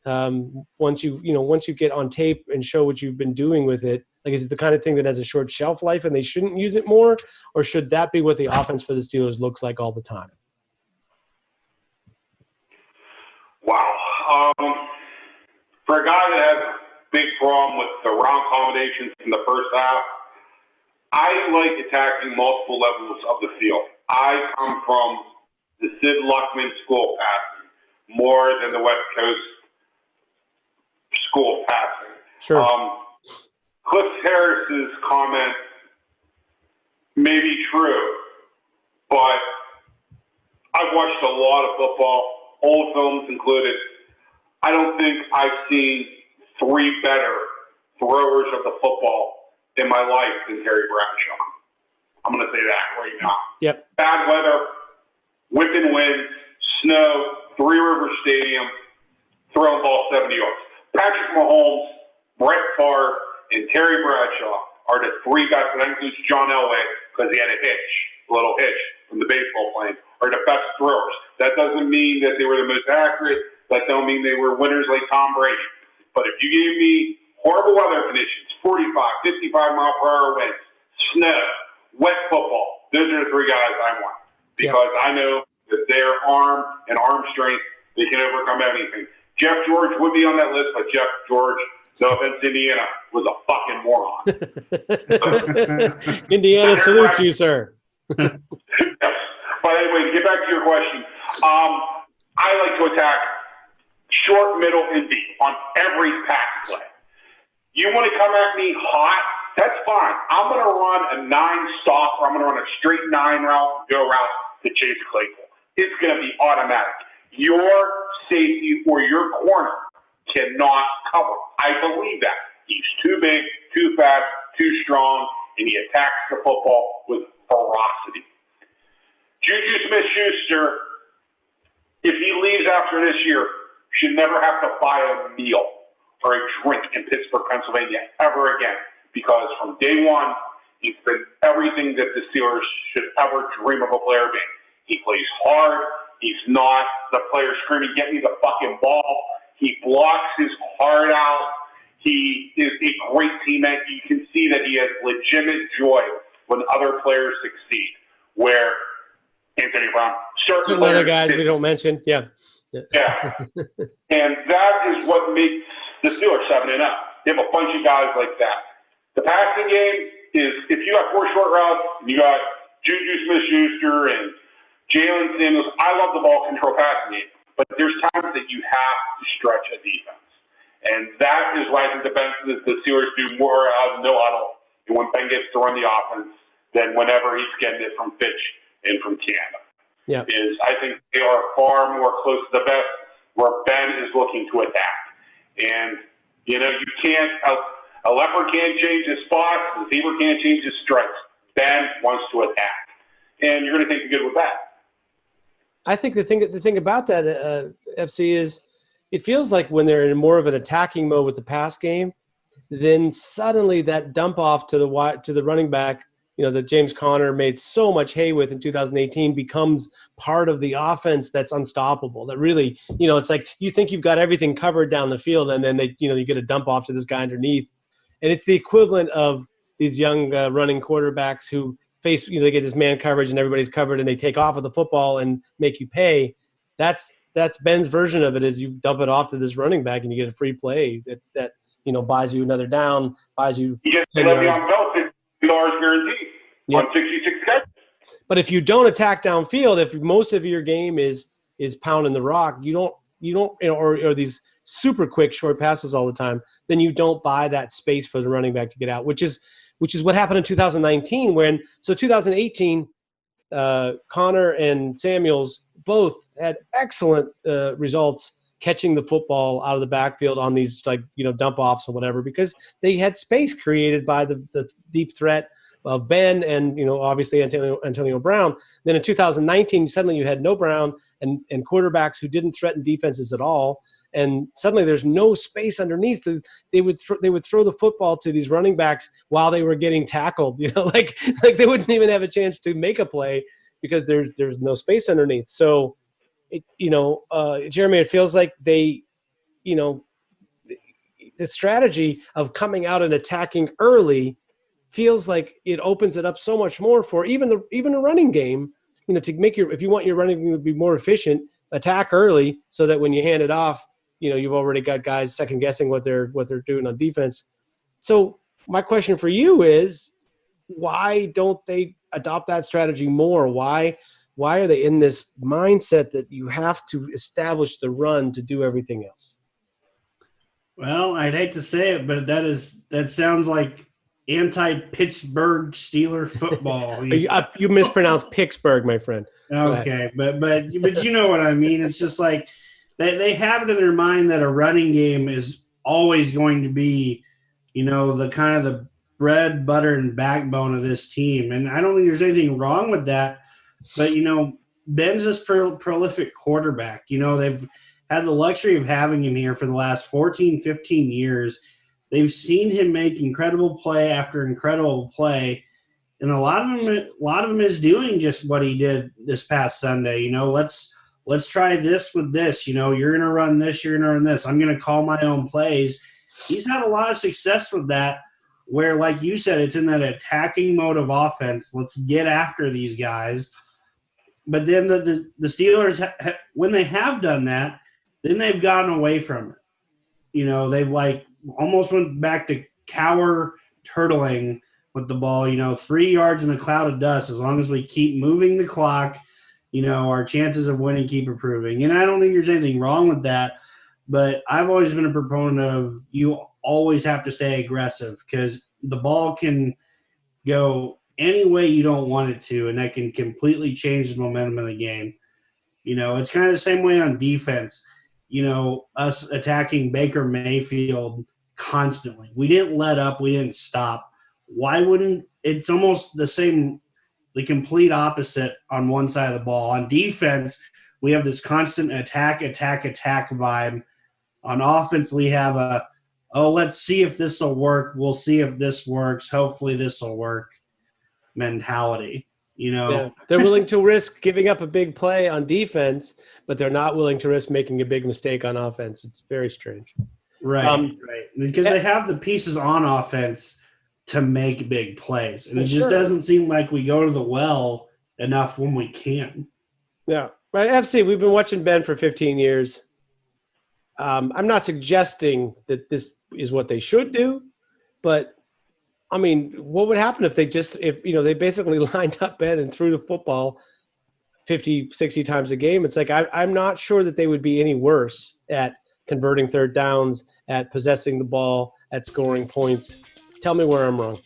once you get on tape and show what you've been doing with it? Like, is it the kind of thing that has a short shelf life and they shouldn't use it more, or should that be what the offense for the Steelers looks like all the time? Wow. For a guy that has a big problem with the round combinations in the first half, I like attacking multiple levels of the field. I come from the Sid Luckman school passing more than the West Coast school passing. Sure. Cliff Harris's comment may be true, but I've watched a lot of football, old films included. I don't think I've seen three better throwers of the football in my life than Terry Bradshaw. I'm going to say that right now. Yep. Bad weather, whipping winds, snow, Three River Stadium, throwing ball 70 yards. Patrick Mahomes, Brett Favre, and Terry Bradshaw are the three guys, and that includes John Elway because he had a little hitch from the baseball playing, are the best throwers. That doesn't mean that they were the most accurate. That don't mean they were winners like Tom Brady. But if you gave me horrible weather conditions, 45, 55-mile-per-hour winds, snow, wet football, those are the three guys I want. Because I know that their arm and arm strength, they can overcome anything. Jeff George would be on that list, but Jeff George No offense, Indiana was a fucking moron. Indiana salutes you, sir. Yes. But anyway, to get back to your question, I like to attack short, middle, and deep on every pass play. You want to come at me hot? That's fine. I'm going to run a 9-stop, or I'm going to run a straight 9 route, go route to Chase Claypool. It's going to be automatic. Your safety or your corner cannot cover. I believe that. He's too big, too fast, too strong, and he attacks the football with ferocity. Juju Smith-Schuster, if he leaves after this year, should never have to buy a meal or a drink in Pittsburgh, Pennsylvania ever again, because from day one, he's been everything that the Steelers should ever dream of a player being. He plays hard. He's not the player screaming, "Get me the fucking ball." He blocks his heart out. He is a great teammate. You can see that he has legitimate joy when other players succeed, where Anthony Brown, certain other guys we don't mention, yeah. And that is what makes the Steelers 7-0. You have a bunch of guys like that. The passing game is, if you got 4 short routes, you got Juju Smith-Schuster and Jalen Samuels. I love the ball control passing game, but there's times that you have to stretch a defense. And that is why I think the Steelers do more out of no huddle and when Ben gets to run the offense than whenever he's getting it from Fitch and from Canada. Yeah. I think they are far more close to the best where Ben is looking to attack. And, you can't, a leopard can't change his spots, a zebra can't change his stripes. Ben wants to attack. And you're going to take the good with that. I think the thing about that, FC, is it feels like when they're in more of an attacking mode with the pass game, then suddenly that dump off to the running back, that James Conner made so much hay with in 2018 becomes part of the offense that's unstoppable. That really, it's like you think you've got everything covered down the field, and then you get a dump off to this guy underneath, and it's the equivalent of these young running quarterbacks who face, they get this man coverage and everybody's covered, and they take off with the football and make you pay. That's Ben's version of it. Is you dump it off to this running back and you get a free play that buys you another down, buys you. You get Le'Veon Bell $50 guaranteed on 66 catches. But if you don't attack downfield, if most of your game is pounding the rock, you don't or these super quick short passes all the time, then you don't buy that space for the running back to get out, which is what happened in 2019 2018, Connor and Samuels both had excellent results catching the football out of the backfield on these dump offs or whatever, because they had space created by the deep threat of Ben and obviously Antonio Brown. Then in 2019, suddenly you had no Brown and quarterbacks who didn't threaten defenses at all, and suddenly there's no space underneath. They would throw the football to these running backs while they were getting tackled. Like they wouldn't even have a chance to make a play because there's no space underneath. So, Jeremy, it feels like they, the strategy of coming out and attacking early feels like it opens it up so much more for even a running game, to make if you want your running game to be more efficient, attack early so that when you hand it off, you've already got guys second guessing what they're doing on defense. So my question for you is, why don't they adopt that strategy more? Why are they in this mindset that you have to establish the run to do everything else? Well, I'd hate to say it, but that sounds like anti-Pittsburgh Steeler football. You mispronounced Pittsburgh, my friend. Okay, but you know what I mean. It's just like they have it in their mind that a running game is always going to be, the kind of the bread, butter, and backbone of this team. And I don't think there's anything wrong with that. But, Ben's this prolific quarterback. They've had the luxury of having him here for the last 14, 15 years. They've seen him make incredible play after incredible play. And a lot of them is doing just what he did this past Sunday. Let's try this with this. You're going to run this, you're going to run this. I'm going to call my own plays. He's had a lot of success with that, where, like you said, it's in that attacking mode of offense. Let's get after these guys. But then the Steelers, when they have done that, then they've gotten away from it. They've almost went back to cower turtling with the ball, 3 yards in a cloud of dust. As long as we keep moving the clock, our chances of winning keep improving. And I don't think there's anything wrong with that, but I've always been a proponent of you always have to stay aggressive because the ball can go any way you don't want it to, and that can completely change the momentum of the game. It's kind of the same way on defense. Us attacking Baker Mayfield constantly. We didn't let up. We didn't stop. Why wouldn't – it's almost the complete opposite on one side of the ball. On defense, we have this constant attack vibe. On offense, we have let's see if this will work. We'll see if this works. Hopefully this will work mentality. Yeah. They're willing to risk giving up a big play on defense, but they're not willing to risk making a big mistake on offense. It's very strange. Right, right. Because they have the pieces on offense to make big plays. And it just doesn't seem like we go to the well enough when we can. Yeah. Right. FC, we've been watching Ben for 15 years. I'm not suggesting that this is what they should do, but I mean, what would happen if they basically lined up Ben and threw the football 50, 60 times a game? It's like I'm not sure that they would be any worse at converting third downs, at possessing the ball, at scoring points. Tell me where I'm wrong.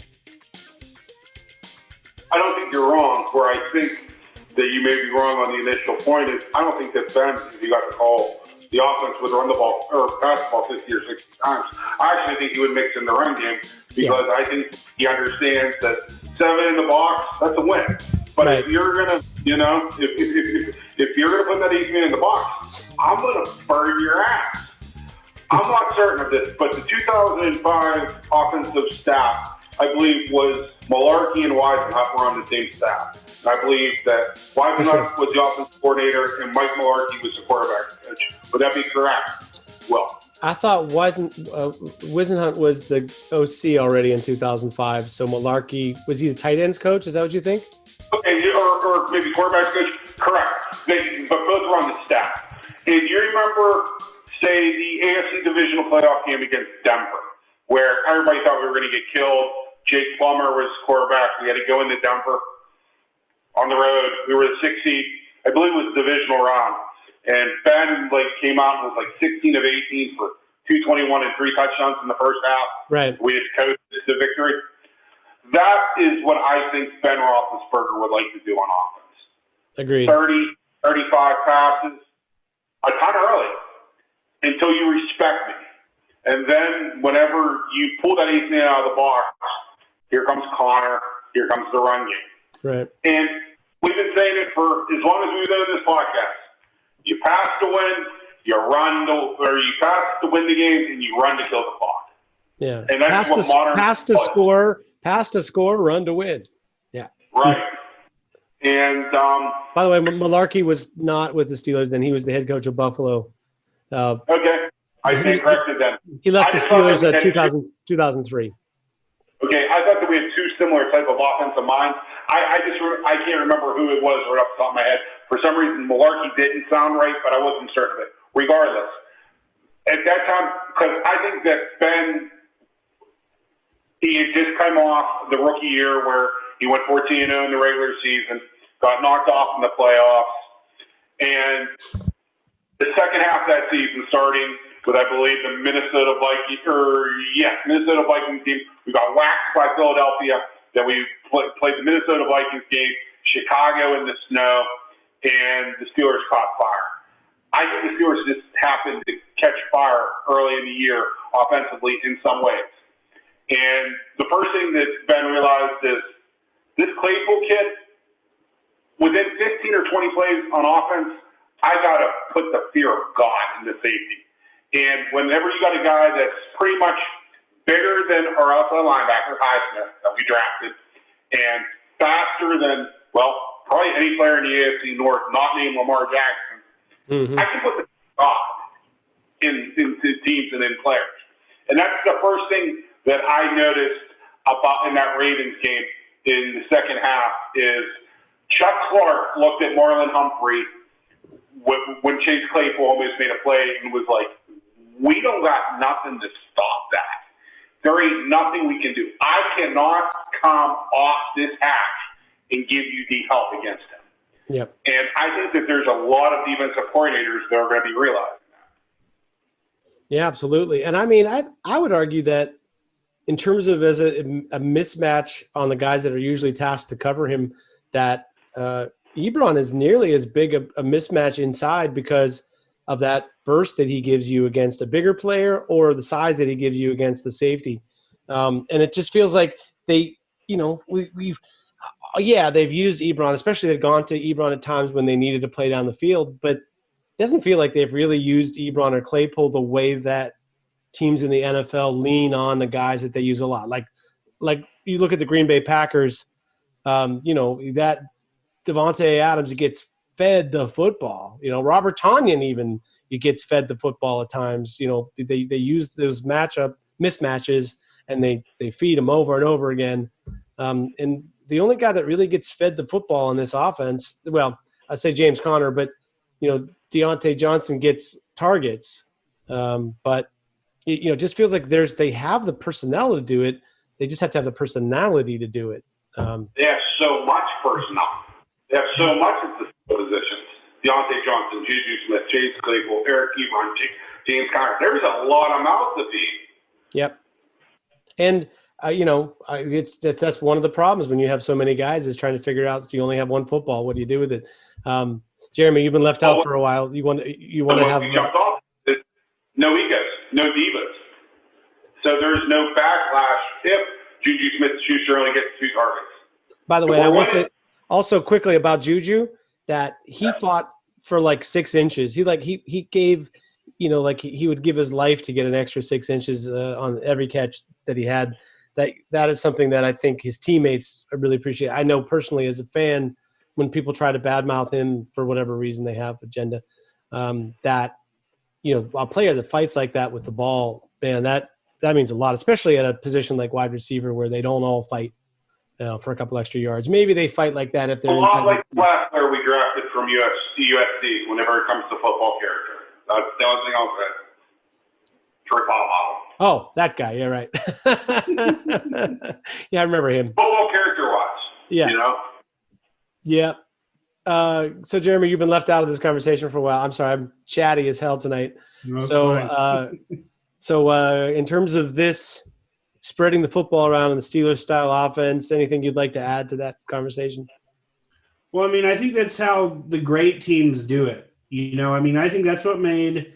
I don't think you're wrong. Where I think that you may be wrong on the initial point is I don't think that Ben, if you got to call the offense would run the ball or pass the ball 50 or 60 times. I actually think he would mix in the run game because I think he understands that 7 in the box, that's a win. But if you're gonna, if you're gonna put that 8 man in the box, I'm gonna burn your ass. I'm not certain of this, but the 2005 offensive staff, I believe, was Malarkey and Weisenhunt were on the same staff. And I believe that Weisenhunt was the offensive coordinator and Mike Malarkey was the quarterback coach. Would that be correct? Well, I thought Weisenhunt was the OC already in 2005. So Malarkey, was he the tight ends coach? Is that what you think? Okay, or maybe quarterback coach. Correct. But both were on the staff. And you remember, say, the AFC divisional playoff game against Denver, where everybody thought we were going to get killed. Jake Plummer was quarterback. We had to go into Denver on the road. We were the 6th seed. I believe it was the divisional round. And Ben came out and was 16 of 18 for 221 and 3 touchdowns in the first half. Right. We just coasted to victory. That is what I think Ben Roethlisberger would like to do on offense. Agreed. 30, 35 passes, a ton early, until you respect me. And then whenever you pull that 8th man out of the box, here comes Connor, here comes the run game. Right. And we've been saying it for as long as we've been in this podcast. You pass to win, you pass to win the game, and you run to kill the clock. Yeah. And that's what modern pass to score, run to win. Yeah. Right. And by the way, Malarkey was not with the Steelers then. He was the head coach of Buffalo. Okay. I stand corrected then. He left the Steelers in 2003. Okay, I thought that we had 2 similar type of offensive minds. I can't remember who it was right off the top of my head. For some reason, Malarkey didn't sound right, but I wasn't certain of it. Regardless, at that time, because I think that Ben, he had just come off the rookie year where he went 14-0 in the regular season, got knocked off in the playoffs, and the second half of that season, starting with, I believe, the Minnesota Vikings team. We got waxed by Philadelphia. Then we played the Minnesota Vikings game, Chicago in the snow, and the Steelers caught fire. I think the Steelers just happened to catch fire early in the year offensively in some ways. And the first thing that Ben realized is this Claypool kid, within 15 or 20 plays on offense, I got to put the fear of God into safety. And whenever you got a guy that's pretty much bigger than our outside linebacker, Highsmith, that we drafted, and faster than, probably any player in the AFC North not named Lamar Jackson, I can put the God into teams and in players. And that's the first thing that I noticed about in that Ravens game in the second half is Chuck Clark looked at Marlon Humphrey when Chase Claypool almost made a play and was like, we don't got nothing to stop that. There ain't nothing we can do. I cannot come off this hatch and give you the help against him. Yep. And I think that there's a lot of defensive coordinators that are going to be realizing that. Yeah, absolutely. And I mean, I would argue that in terms of as a mismatch on the guys that are usually tasked to cover him, that Ebron is nearly as big a mismatch inside because of that burst that he gives you against a bigger player or the size that he gives you against the safety. And it just feels like they, they've used Ebron, especially they've gone to Ebron at times when they needed to play down the field, but it doesn't feel like they've really used Ebron or Claypool the way that teams in the NFL lean on the guys that they use a lot. Like you look at the Green Bay Packers, that Devontae Adams gets fed the football. Robert Tonyan even gets fed the football at times. They use those mismatches and they feed him over and over again. And the only guy that really gets fed the football in this offense, well, I say James Conner, but Deontay Johnson gets targets. But it just feels like they have the personnel to do it. They just have to have the personality to do it. They have so much personnel. They have so much at the positions. Deontay Johnson, Juju Smith, Chase Claypool, Eric Ebron, James Conner. There's a lot of mouths to feed. Yep. And, that's one of the problems when you have so many guys is trying to figure out if you only have one football. What do you do with it? Jeremy, you've been left out for a while. You want to have – jumped off. No egos, no divas. So there's no backlash if Juju Smith-Schuster only gets 2 targets. By the way, I want to say also quickly about Juju that he fought for like 6 inches. He gave, he would give his life to get an extra 6 inches on every catch that he had. That is something that I think his teammates really appreciate. I know personally as a fan, when people try to badmouth him for whatever reason they have agenda, that a player that fights like that with the ball, man, that means a lot, especially at a position like wide receiver where they don't all fight for a couple extra yards. Maybe they fight like that if they're a lot like the last player we drafted from USC whenever it comes to football character. That's the only thing I'll say. Troy Polamalu. Oh, that guy. Yeah, right. Yeah, I remember him. Football character-wise. Yeah. Yeah. So, Jeremy, you've been left out of this conversation for a while. I'm sorry. I'm chatty as hell tonight. No, So in terms of this spreading the football around in the Steelers-style offense, anything you'd like to add to that conversation? Well, I think that's how the great teams do it. I think that's what made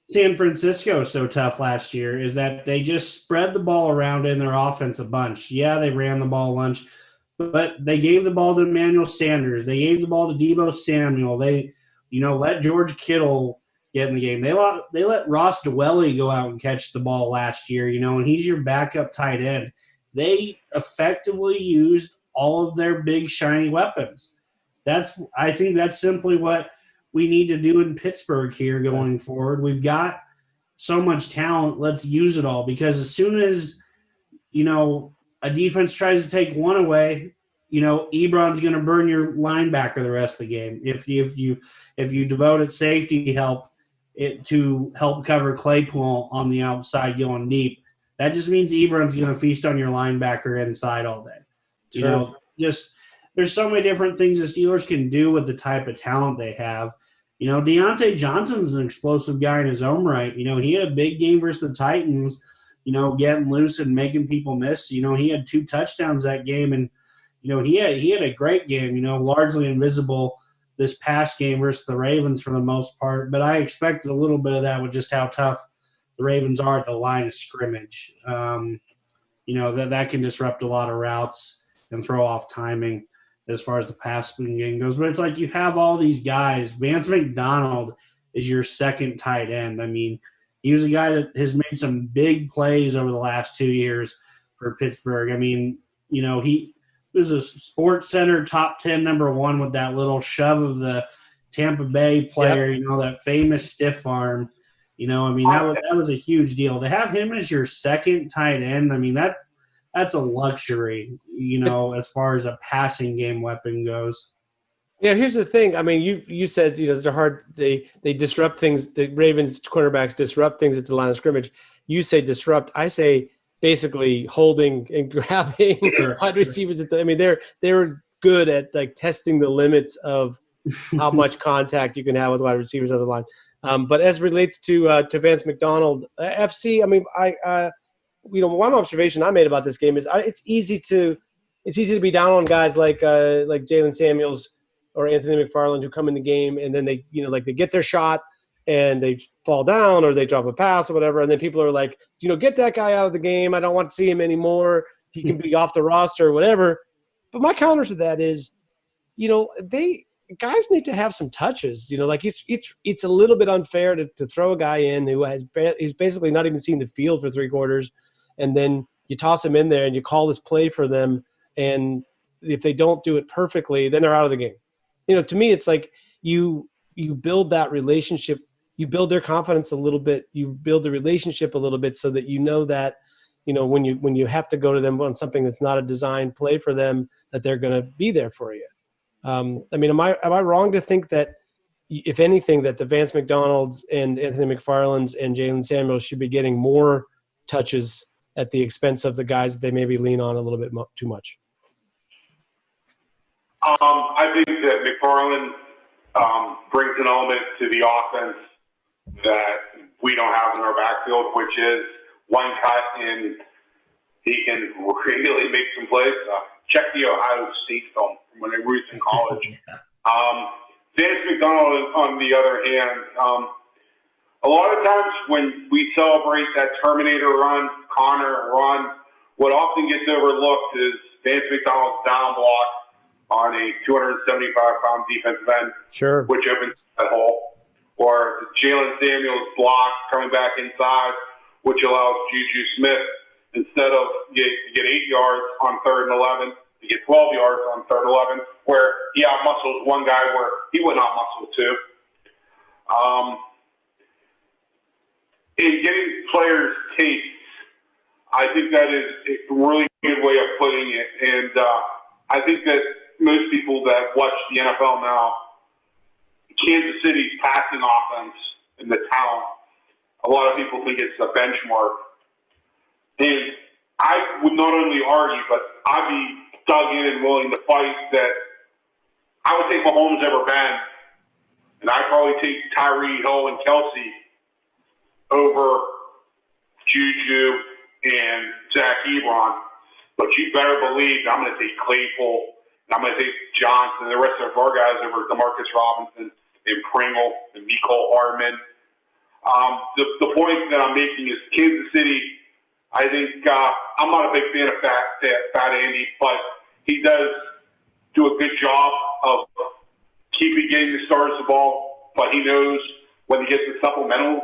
San Francisco so tough last year is that they just spread the ball around in their offense a bunch. Yeah, they ran the ball a bunch, but they gave the ball to Emmanuel Sanders. They gave the ball to Deebo Samuel. They, let George Kittle get in the game. They let Ross Dwelly go out and catch the ball last year, and he's your backup tight end. They effectively used all of their big, shiny weapons. I think that's simply what we need to do in Pittsburgh here going forward. We've got so much talent. Let's use it all because as soon as, a defense tries to take one away, Ebron's going to burn your linebacker the rest of the game. If you devoted safety help to help cover Claypool on the outside going deep, that just means Ebron's going to feast on your linebacker inside all day. Sure. There's so many different things the Steelers can do with the type of talent they have. Deontay Johnson's an explosive guy in his own right. He had a big game versus the Titans, getting loose and making people miss. He had 2 touchdowns that game, and, he had a great game, largely invisible this past game versus the Ravens for the most part. But I expected a little bit of that with just how tough the Ravens are at the line of scrimmage. That can disrupt a lot of routes and throw off timing as far as the passing game goes. But it's like you have all these guys. Vance McDonald is your second tight end. He was a guy that has made some big plays over the last 2 years for Pittsburgh. He was a Sports Center top 10 number 1 with that little shove of the Tampa Bay player, that famous stiff arm. That was a huge deal. To have him as your second tight end, that's a luxury, as far as a passing game weapon goes. Yeah, here's the thing. I mean, you said they're hard. They disrupt things. The Ravens cornerbacks disrupt things at the line of scrimmage. You say disrupt. I say basically holding and grabbing wide receivers. I mean, they're good at like testing the limits of how much contact you can have with wide receivers on the line. But as relates to Vance McDonald, FC. I mean, one observation I made about this game is it's easy to be down on guys like Jalen Samuels or Anthony McFarland who come in the game and then they they get their shot and they fall down or they drop a pass or whatever, and then people are like, get that guy out of the game. I don't want to see him anymore. He can be off the roster or whatever. But my counter to that is, guys need to have some touches. Like it's a little bit unfair to throw a guy in he's basically not even seen the field for 3 quarters, and then you toss him in there and you call this play for them, and if they don't do it perfectly, then they're out of the game. To me, it's like you build that relationship, you build their confidence a little bit, you build the relationship a little bit so that that when you have to go to them on something that's not a designed play for them, that they're going to be there for you. I mean, am I wrong to think that, if anything, that the Vance McDonalds and Anthony McFarlands and Jalen Samuels should be getting more touches at the expense of the guys that they maybe lean on a little bit too much? I think that McFarland brings an element to the offense that we don't have in our backfield, which is one cut, and he can really make some plays. Check the Ohio State film from when they were in college. Vance McDonald, on the other hand, a lot of times when we celebrate that Terminator run, Connor run, what often gets overlooked is Vance McDonald's down block on a 275-pound defensive end, sure, which opens that hole, or Jalen Samuels block coming back inside, which allows Juju Smith, instead of get 8 yards on 3rd and 11, to get 12 yards on 3rd and 11, where he out-muscles one guy where he would not muscle two. In getting players' tastes, I think that is a really good way of putting it. And I think that most people that watch the NFL now, Kansas City's passing offense and the talent, a lot of people think it's the benchmark. And I would not only argue, but I'd be dug in and willing to fight that I would take Mahomes over Ben, and I'd probably take Tyreek Hill and Kelsey over Juju and Zach Ebron. But you better believe I'm going to take Claypool, and I'm going to take Johnson and the rest of our guys over Demarcus Robinson and Pringle and Mecole Hardman. The point that I'm making is Kansas City, I think I'm not a big fan of Fat Andy, but he does do a good job of getting the stars the ball, but he knows when he gets the supplemental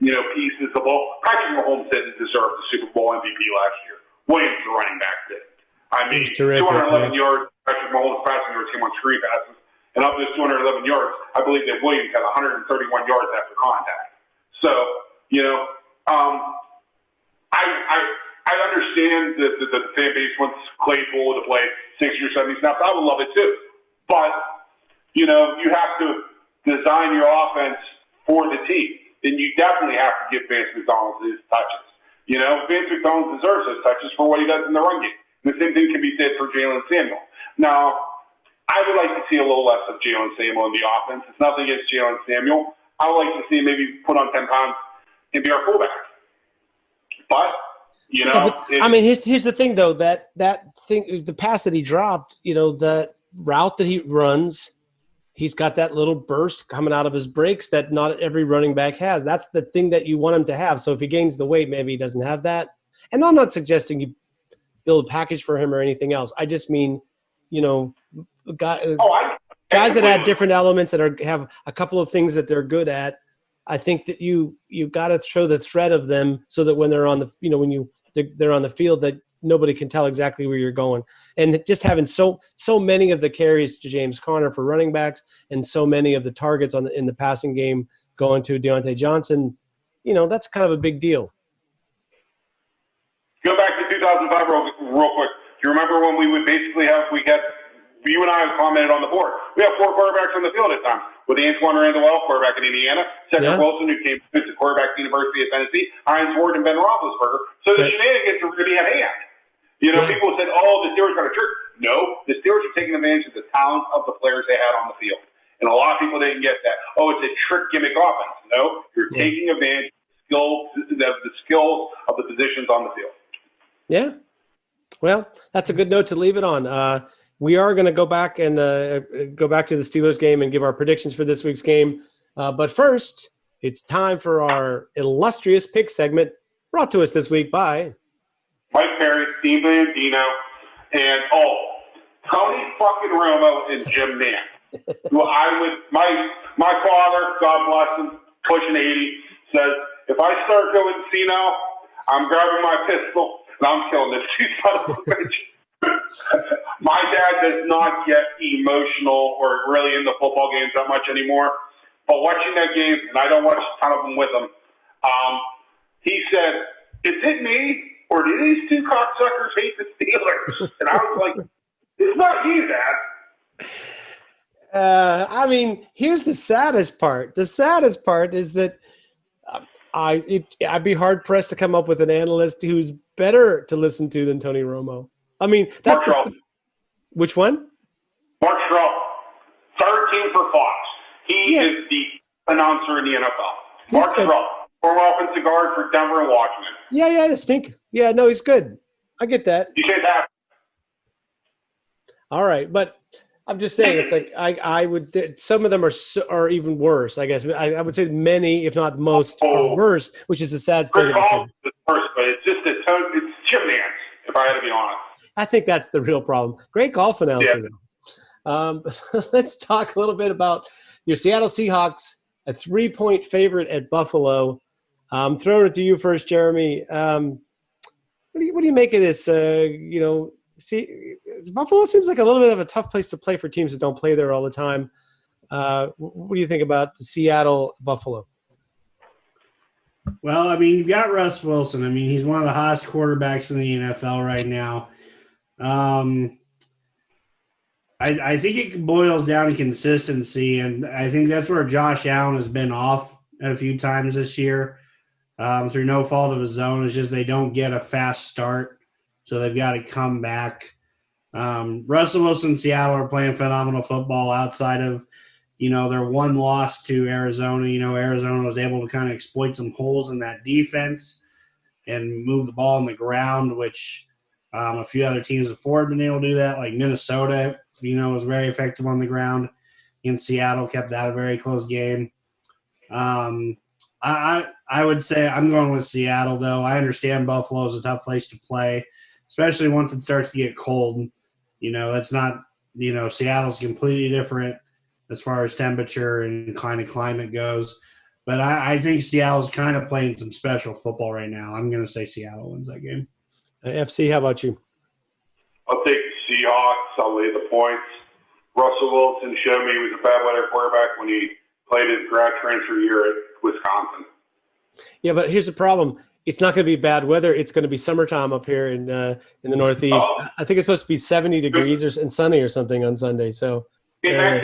pieces of the ball. Patrick Mahomes didn't deserve the Super Bowl MVP last year. Williams, the running back, did. I mean, 211 yards, Patrick Mahomes passing yards came on screen passes, and of those 211 yards, I believe that Williams had 131 yards after contact. So, I understand that the fan base wants Claypool to play 60 or 70 snaps. I would love it too. But, you have to design your offense for the team. And you definitely have to give Vance McDonald his touches. Vance McDonald deserves those touches for what he does in the run game. And the same thing can be said for Jalen Samuel. Now, I would like to see a little less of Jalen Samuel in the offense. It's nothing against Jalen Samuel. I would like to see him maybe put on 10 pounds and be our fullback. But, I mean, here's the thing, though, that thing, the pass that he dropped, the route that he runs, he's got that little burst coming out of his breaks that not every running back has. That's the thing that you want him to have. So if he gains the weight, maybe he doesn't have that. And I'm not suggesting you build a package for him or anything else. I just mean, guys that have different elements that have a couple of things that they're good at. I think that you got to show the threat of them so that when they're on the, they're on the field, that nobody can tell exactly where you're going. And just having so many of the carries to James Conner for running backs and so many of the targets in the passing game going to Deontay Johnson, that's kind of a big deal. Go back to 2005 real quick. Do you remember when we would basically we had you and I have commented on the board. We have 4 quarterbacks on the field at times. With Antoine Randall, quarterback in Indiana, Cedric Wilson, who came to quarterback at the University of Tennessee, Hines Ward, and Ben Roethlisberger. So the shenanigans are really at hand. People said, the Steelers got a trick. No, the Steelers are taking advantage of the talent of the players they had on the field. And a lot of people didn't get that. It's a trick gimmick offense. No, you're taking advantage of the skills of the positions on the field. Yeah. Well, that's a good note to leave it on. We are going to go back and go back to the Steelers game and give our predictions for this week's game. But first, it's time for our illustrious pick segment, brought to us this week by Mike Perry, Steve Bandino, and Tony fucking Romo and Jim Nance. Who my father, God bless him, pushing 80, says, if I start going senile, I'm grabbing my pistol and I'm killing this two son of a bitch. My dad does not get emotional or really into football games that much anymore. But watching that game, and I don't watch a ton of them with him, he said, is it me or do these two cocksuckers hate the Steelers? And I was like, it's not you, Dad. Here's the saddest part. The saddest part is that I'd be hard-pressed to come up with an analyst who's better to listen to than Tony Romo. That's which one? Mark Straub, 13 for Fox. He is the announcer in the NFL. Mark Straub, former offensive guard for Denver and Washington. Yeah, the stink. Yeah, no, he's good. I get that. You can't have. All right, but I'm just saying, it's like I would. Some of them are even worse. I guess I would say many, if not most, are worse, which is a sad state. It's worse, but it's just it's Jim Nance. If I had to be honest, I think that's the real problem. Great golf announcer. Yeah. Let's talk a little bit about your Seattle Seahawks, a 3-point favorite at Buffalo. I'm throwing it to you first, Jeremy. What do you make of this? Buffalo seems like a little bit of a tough place to play for teams that don't play there all the time. What do you think about the Seattle Buffalo? Well, you've got Russ Wilson. He's one of the hottest quarterbacks in the NFL right now. I think it boils down to consistency, and I think that's where Josh Allen has been off a few times this year through no fault of his own. It's just they don't get a fast start, so they've got to come back. Russell Wilson and Seattle are playing phenomenal football outside of, their one loss to Arizona. Arizona was able to kind of exploit some holes in that defense and move the ball on the ground, which a few other teams before have been able to do that, like Minnesota, was very effective on the ground. In Seattle, kept that a very close game. I would say I'm going with Seattle, though. I understand Buffalo is a tough place to play, especially once it starts to get cold. That's not, Seattle's completely different as far as temperature and kind of climate goes. But I think Seattle's kind of playing some special football right now. I'm going to say Seattle wins that game. FC, how about you? I'll take the Seahawks. I'll lay the points. Russell Wilson showed me he was a bad weather quarterback when he played his grad transfer year at Wisconsin. Yeah, but here's the problem. It's not going to be bad weather. It's going to be summertime up here in the Northeast. Oh. I think it's supposed to be 70 degrees and sunny or something on Sunday. So DK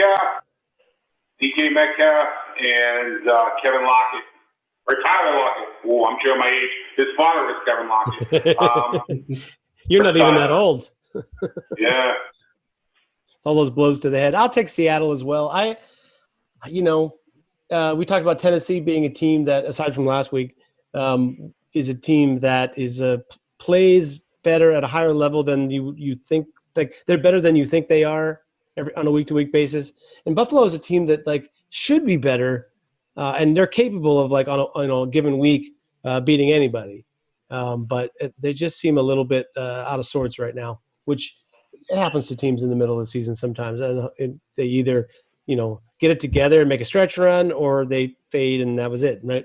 Metcalf and Kevin Lockett. Or Tyler Lockett. Oh, I'm showing my age. His father was Kevin Lockett. You're not even that old. Yeah. It's all those blows to the head. I'll take Seattle as well. We talked about Tennessee being a team that, aside from last week, is a team that plays better at a higher level than you think. Like, they're better than you think they are on a week-to-week basis. And Buffalo is a team that should be better, and they're capable of on a given week beating anybody. But they just seem a little bit out of sorts right now, which it happens to teams in the middle of the season sometimes. And they either get it together and make a stretch run, or they fade and that was it, right?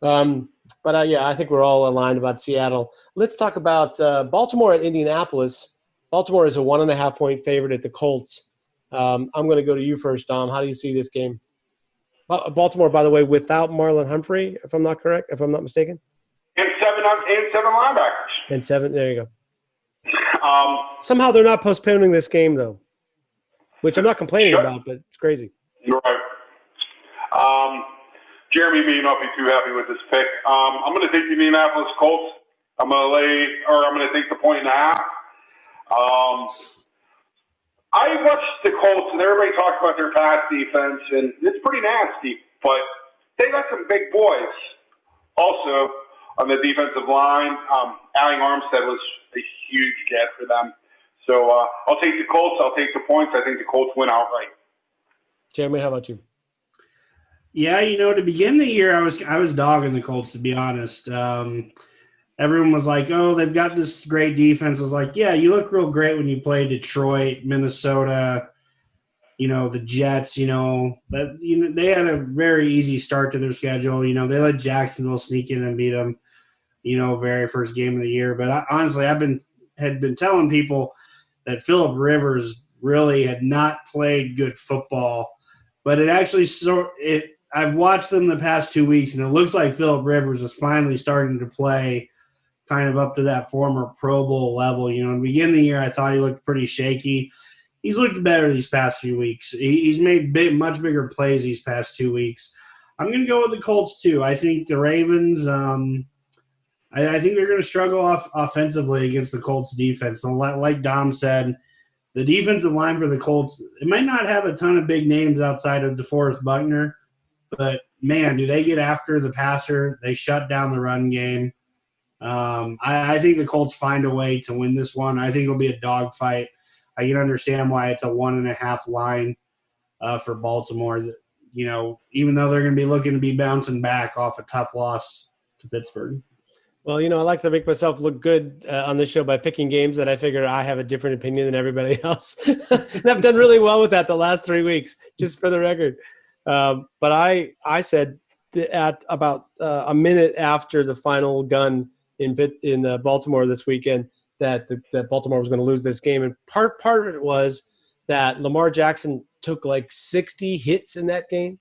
But I think we're all aligned about Seattle. Let's talk about Baltimore at Indianapolis. Baltimore is a 1.5-point favorite at the Colts. I'm going to go to you first, Dom. How do you see this game? Baltimore, by the way, without Marlon Humphrey, if I'm not mistaken. And seven linebackers. And 7, there you go. Somehow they're not postponing this game, though. which I'm not complaining about, but it's crazy. Right. Jeremy may not be too happy with this pick. I'm going to take the Indianapolis Colts. I'm going to take the 1.5. I watched the Colts, and everybody talks about their pass defense, and it's pretty nasty, but they got some big boys. Also, on the defensive line, Allen Armstead was a huge get for them. So I'll take the Colts. I'll take the points. I think the Colts win outright. Jeremy, how about you? Yeah, to begin the year, I was dogging the Colts, to be honest. Everyone was like, "Oh, they've got this great defense." I was like, "Yeah, you look real great when you play Detroit, Minnesota, the Jets. They had a very easy start to their schedule. They let Jacksonville sneak in and beat them. Very first game of the year. But honestly, had been telling people that Phillip Rivers really had not played good football, but it actually I've watched them the past 2 weeks, and it looks like Phillip Rivers is finally starting to play kind of up to that former Pro Bowl level. In the beginning of the year, I thought he looked pretty shaky. He's looked better these past few weeks. He's made much bigger plays these past 2 weeks. I'm going to go with the Colts too. I think the Ravens, I think they're going to struggle offensively against the Colts defense. And like Dom said, the defensive line for the Colts, it might not have a ton of big names outside of DeForest Buckner, but, man, do they get after the passer. They shut down the run game. I think the Colts find a way to win this one. I think it'll be a dogfight. I can understand why it's a 1.5 line for Baltimore. Even though they're going to be looking to be bouncing back off a tough loss to Pittsburgh. Well, I like to make myself look good on this show by picking games that I figure I have a different opinion than everybody else. And I've done really well with that the last 3 weeks, just for the record. But I said at about a minute after the final gun in Baltimore this weekend that Baltimore was going to lose this game. And part of it was that Lamar Jackson took like 60 hits in that game.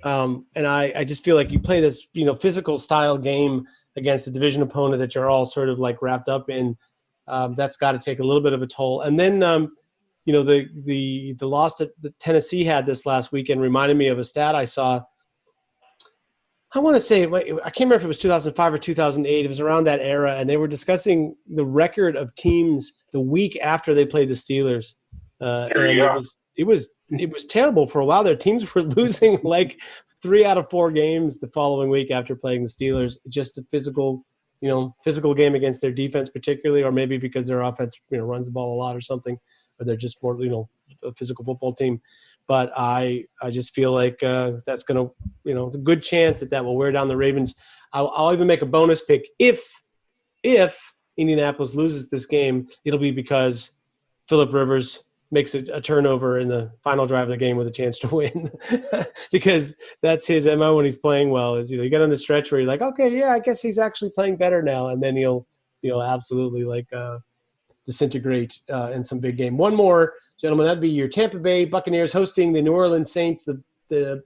And I just feel like you play this, physical style game against a division opponent that you're all sort of like wrapped up in. That's got to take a little bit of a toll. And then, the loss that Tennessee had this last weekend reminded me of a stat I saw. I want to say, I can't remember if it was 2005 or 2008. It was around that era, and they were discussing the record of teams the week after they played the Steelers. And it was terrible for a while. Their teams were losing like 3 out of 4 games the following week after playing the Steelers. Just a physical game against their defense, particularly, or maybe because their offense runs the ball a lot or something, or they're just more a physical football team. But I just feel like that's going to, it's a good chance that will wear down the Ravens. I'll even make a bonus pick. If Indianapolis loses this game, it'll be because Phillip Rivers makes a turnover in the final drive of the game with a chance to win. Because that's his MO when he's playing well is, you get on the stretch where you're like, okay, yeah, I guess he's actually playing better now. And then he'll absolutely disintegrate in some big game. One more, gentlemen, that'd be your Tampa Bay Buccaneers hosting the New Orleans Saints. The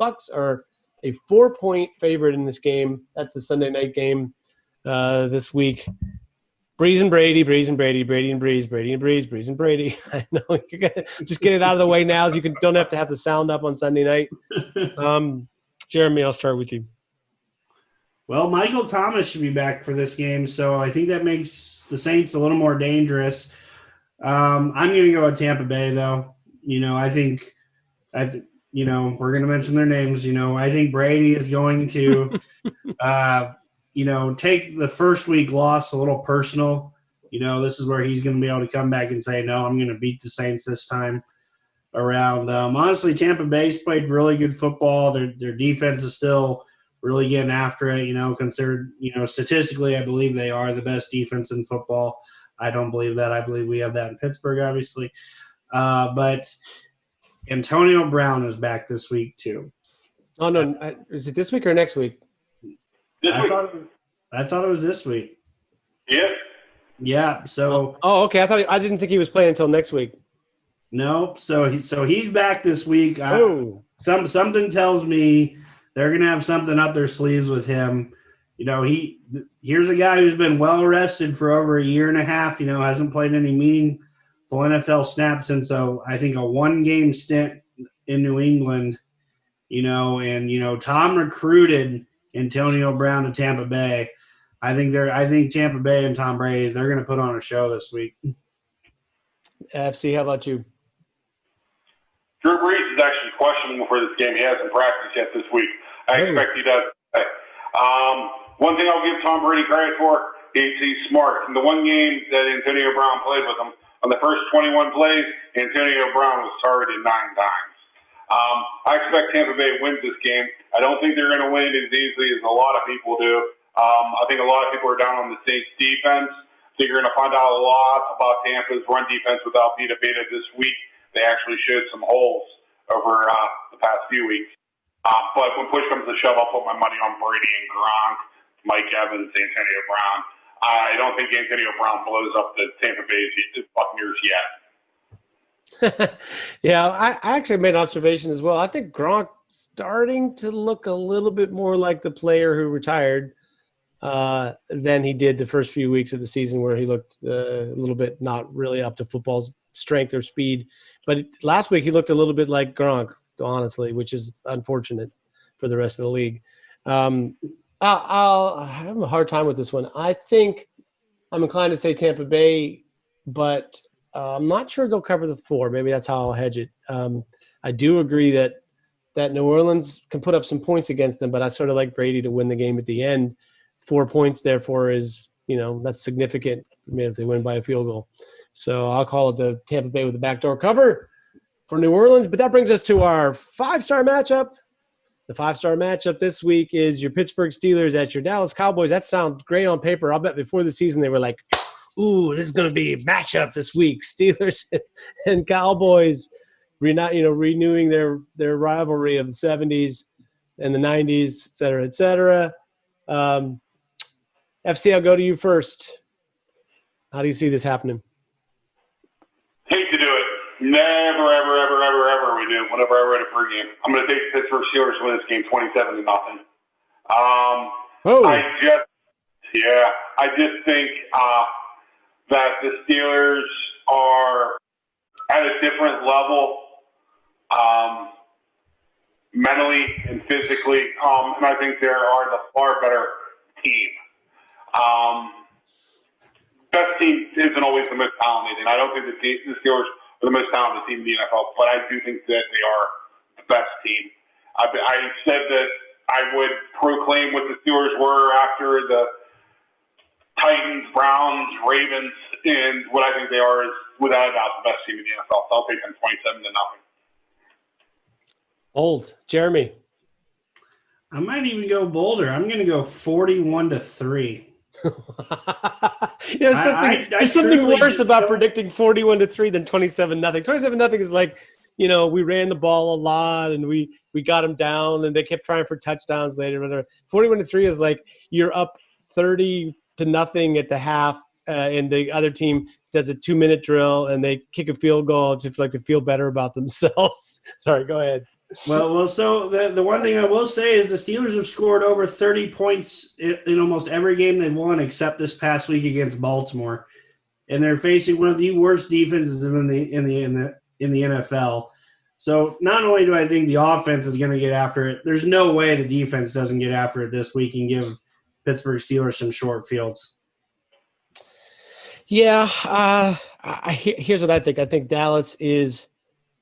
Bucs are a 4-point favorite in this game. That's the Sunday night game this week. Breeze and Brady, Breeze and Brady, Brady and Breeze, Brady and Breeze, Breeze and Brady. I know you're gonna just get it out of the way now, so you don't have to have the sound up on Sunday night. Jeremy, I'll start with you. Well, Michael Thomas should be back for this game, so I think that makes the Saints a little more dangerous. I'm going to go with Tampa Bay, though. I think we're going to mention their names. I think Brady is going to, take the first week loss a little personal. This is where he's going to be able to come back and say, no, I'm going to beat the Saints this time around. Honestly, Tampa Bay's played really good football. Their defense is still really getting after it, considered, statistically, I believe they are the best defense in football. I don't believe that. I believe we have that in Pittsburgh, obviously. But Antonio Brown is back this week, too. Oh, no. Is it this week or next week? I thought it was this week. Yeah. Yeah. So. Oh, okay. I didn't think he was playing until next week. No. So he's back this week. Something tells me they're gonna have something up their sleeves with him. Here's a guy who's been well rested for over a year and a half. Hasn't played any full NFL snaps, and so I think a one-game stint in New England, and Tom recruited Antonio Brown to Tampa Bay. I think Tampa Bay and Tom Brady, they're going to put on a show this week. FC, how about you? Drew Brees is actually questionable for this game. He hasn't practiced yet this week. I expect he does. One thing I'll give Tom Brady credit for is he's smart. In the one game that Antonio Brown played with him, on the first 21 plays, Antonio Brown was targeted 9 times. I expect Tampa Bay wins this game. I don't think they're going to win it as easily as a lot of people do. I think a lot of people are down on the Saints defense. So you're going to find out a lot about Tampa's run defense without Vita Vea this week. They actually showed some holes over the past few weeks. But when push comes to shove, I'll put my money on Brady and Gronk, Mike Evans, Antonio Brown. I don't think Antonio Brown blows up the Tampa Bay Buccaneers yet. Yeah, I actually made an observation as well. I think Gronk starting to look a little bit more like the player who retired than he did the first few weeks of the season, where he looked a little bit not really up to football's strength or speed. But last week he looked a little bit like Gronk, honestly, which is unfortunate for the rest of the league. I'll have a hard time with this one. I think I'm inclined to say Tampa Bay, but I'm not sure they'll cover the 4. Maybe that's how I'll hedge it. I do agree that New Orleans can put up some points against them, but I sort of like Brady to win the game at the end. 4 points, therefore, is, that's significant if they win by a field goal. So I'll call it the Tampa Bay with the backdoor cover for New Orleans. But that brings us to our 5-star matchup. The 5-star matchup this week is your Pittsburgh Steelers at your Dallas Cowboys. That sounds great on paper. I'll bet before the season they were like, ooh, this is going to be a matchup this week. Steelers and Cowboys renewing their rivalry of the 70s and the 90s, et cetera, et cetera. FC, I'll go to you first. How do you see this happening? Hate to do it. Never, ever, ever, ever, ever we do whenever I write a pregame. I'm going to take the Pittsburgh Steelers to win this game 27-0. I just think that the Steelers are at a different level mentally and physically, and I think they are the far better team. Best team isn't always the most talented, and I don't think the Steelers are the most talented team in the NFL, but I do think that they are the best team. I said that I would proclaim what the Steelers were after the Titans, Browns, Ravens, and what I think they are is, without a doubt, the best team in the NFL. So I'll take them 27-0. Bold. Jeremy. I might even go bolder. I'm going to go 41-3. There's something worse about predicting 41-3 than 27-0. 27-0 is like, we ran the ball a lot and we got them down and they kept trying for touchdowns later. 41-3 is like you're up 30-0 at the half, and the other team does a 2-minute drill and they kick a field goal to feel better about themselves. Sorry, go ahead. Well. So the one thing I will say is the Steelers have scored over 30 points in almost every game they've won, except this past week against Baltimore, and they're facing one of the worst defenses in the NFL. So not only do I think the offense is going to get after it, there's no way the defense doesn't get after it this week and give Pittsburgh Steelers some short fields. Yeah, here's what I think. I think Dallas is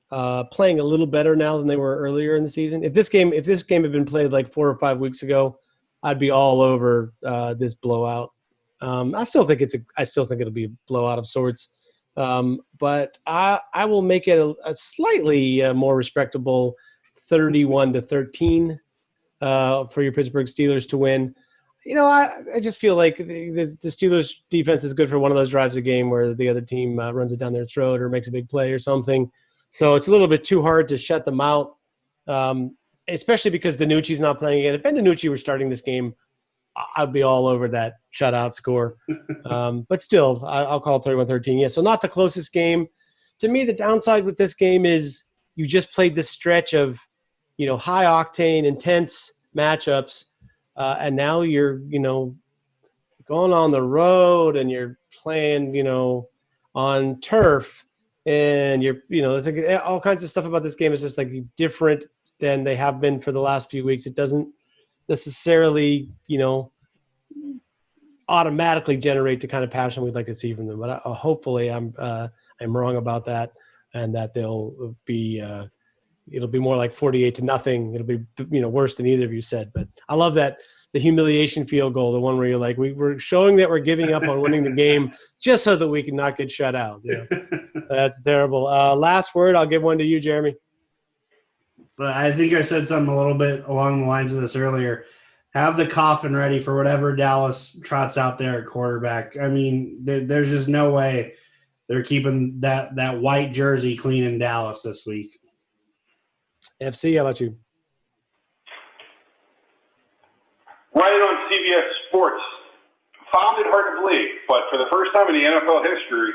playing a little better now than they were earlier in the season. If this game had been played like 4 or 5 weeks ago, I'd be all over this blowout. I still think it'll be a blowout of sorts. But I will make it a slightly more respectable 31-13 for your Pittsburgh Steelers to win. I just feel like the Steelers defense is good for one of those drives a game where the other team runs it down their throat or makes a big play or something. So it's a little bit too hard to shut them out, especially because DiNucci's not playing again. If Ben DiNucci were starting this game, I'd be all over that shutout score. But still, I'll call it 31-13. Yeah, so not the closest game. To me, the downside with this game is you just played this stretch of, high-octane, intense matchups, and now you're, going on the road and you're playing, on turf and it's like all kinds of stuff about this game is just like different than they have been for the last few weeks. It doesn't necessarily, automatically generate the kind of passion we'd like to see from them. But hopefully I'm wrong about that, and that they'll be it'll be more like 48-0. It'll be worse than either of you said. But I love that the humiliation field goal, the one where you're like, we're showing that we're giving up on winning the game just so that we can not get shut out. That's terrible. Last word, I'll give one to you, Jeremy. But I think I said something a little bit along the lines of this earlier. Have the coffin ready for whatever Dallas trots out there at quarterback. I mean, there's just no way they're keeping that white jersey clean in Dallas this week. FC, how about you? Right on CBS Sports. Found it hard to believe, but for the first time in the NFL history,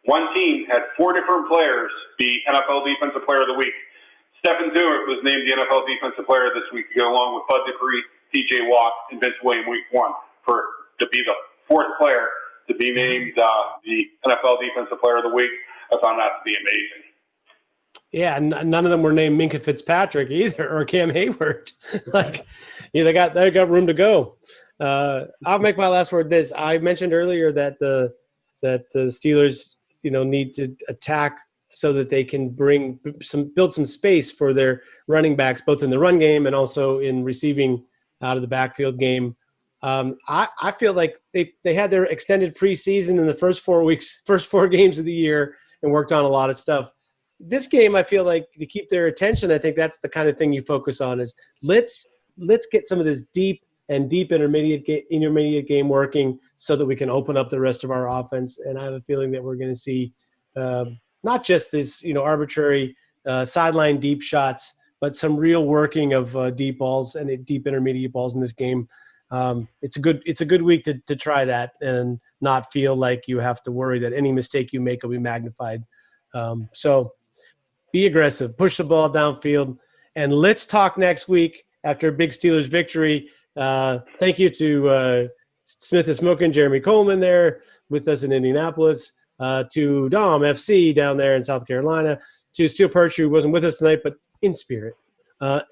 one team had 4 different players be NFL Defensive Player of the Week. Stephen Stewart was named the NFL Defensive Player this week to go along with Bud Dupree, T.J. Watt, and Vince Williams week 1 to be the 4th player to be named the NFL Defensive Player of the Week. I found that to be amazing. Yeah, none of them were named Minka Fitzpatrick either, or Cam Hayward. They got room to go. I'll make my last word this. I mentioned earlier that the Steelers, need to attack so that they can build some space for their running backs, both in the run game and also in receiving out of the backfield game. I feel like they had their extended preseason in the first 4 games of the year, and worked on a lot of stuff. This game, I feel like, to keep their attention, I think that's the kind of thing you focus on is let's get some of this deep intermediate game working so that we can open up the rest of our offense. And I have a feeling that we're going to see not just this, arbitrary sideline deep shots, but some real working of deep balls and deep intermediate balls in this game. It's a good week to try that and not feel like you have to worry that any mistake you make will be magnified. So be aggressive, push the ball downfield, and let's talk next week after a big Steelers victory. Thank you to Smith & Smokin', Jeremy Coleman there with us in Indianapolis, to Dom FC down there in South Carolina, to Steel Perch, who wasn't with us tonight but in spirit,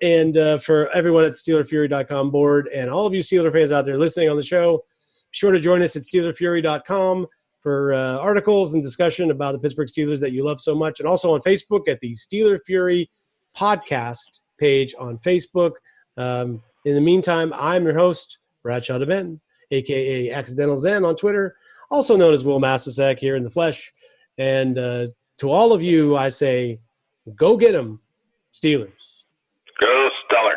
and for everyone at SteelerFury.com board and all of you Steeler fans out there listening on the show, be sure to join us at SteelerFury.com for articles and discussion about the Pittsburgh Steelers that you love so much, and also on Facebook at the Steeler Fury podcast page on Facebook. In the meantime, I'm your host, Bradshaw DeBenton, a.k.a. Accidental Zen on Twitter, also known as Will Mastersack here in the flesh. And to all of you, I say, go get 'em, Steelers. Go Steelers.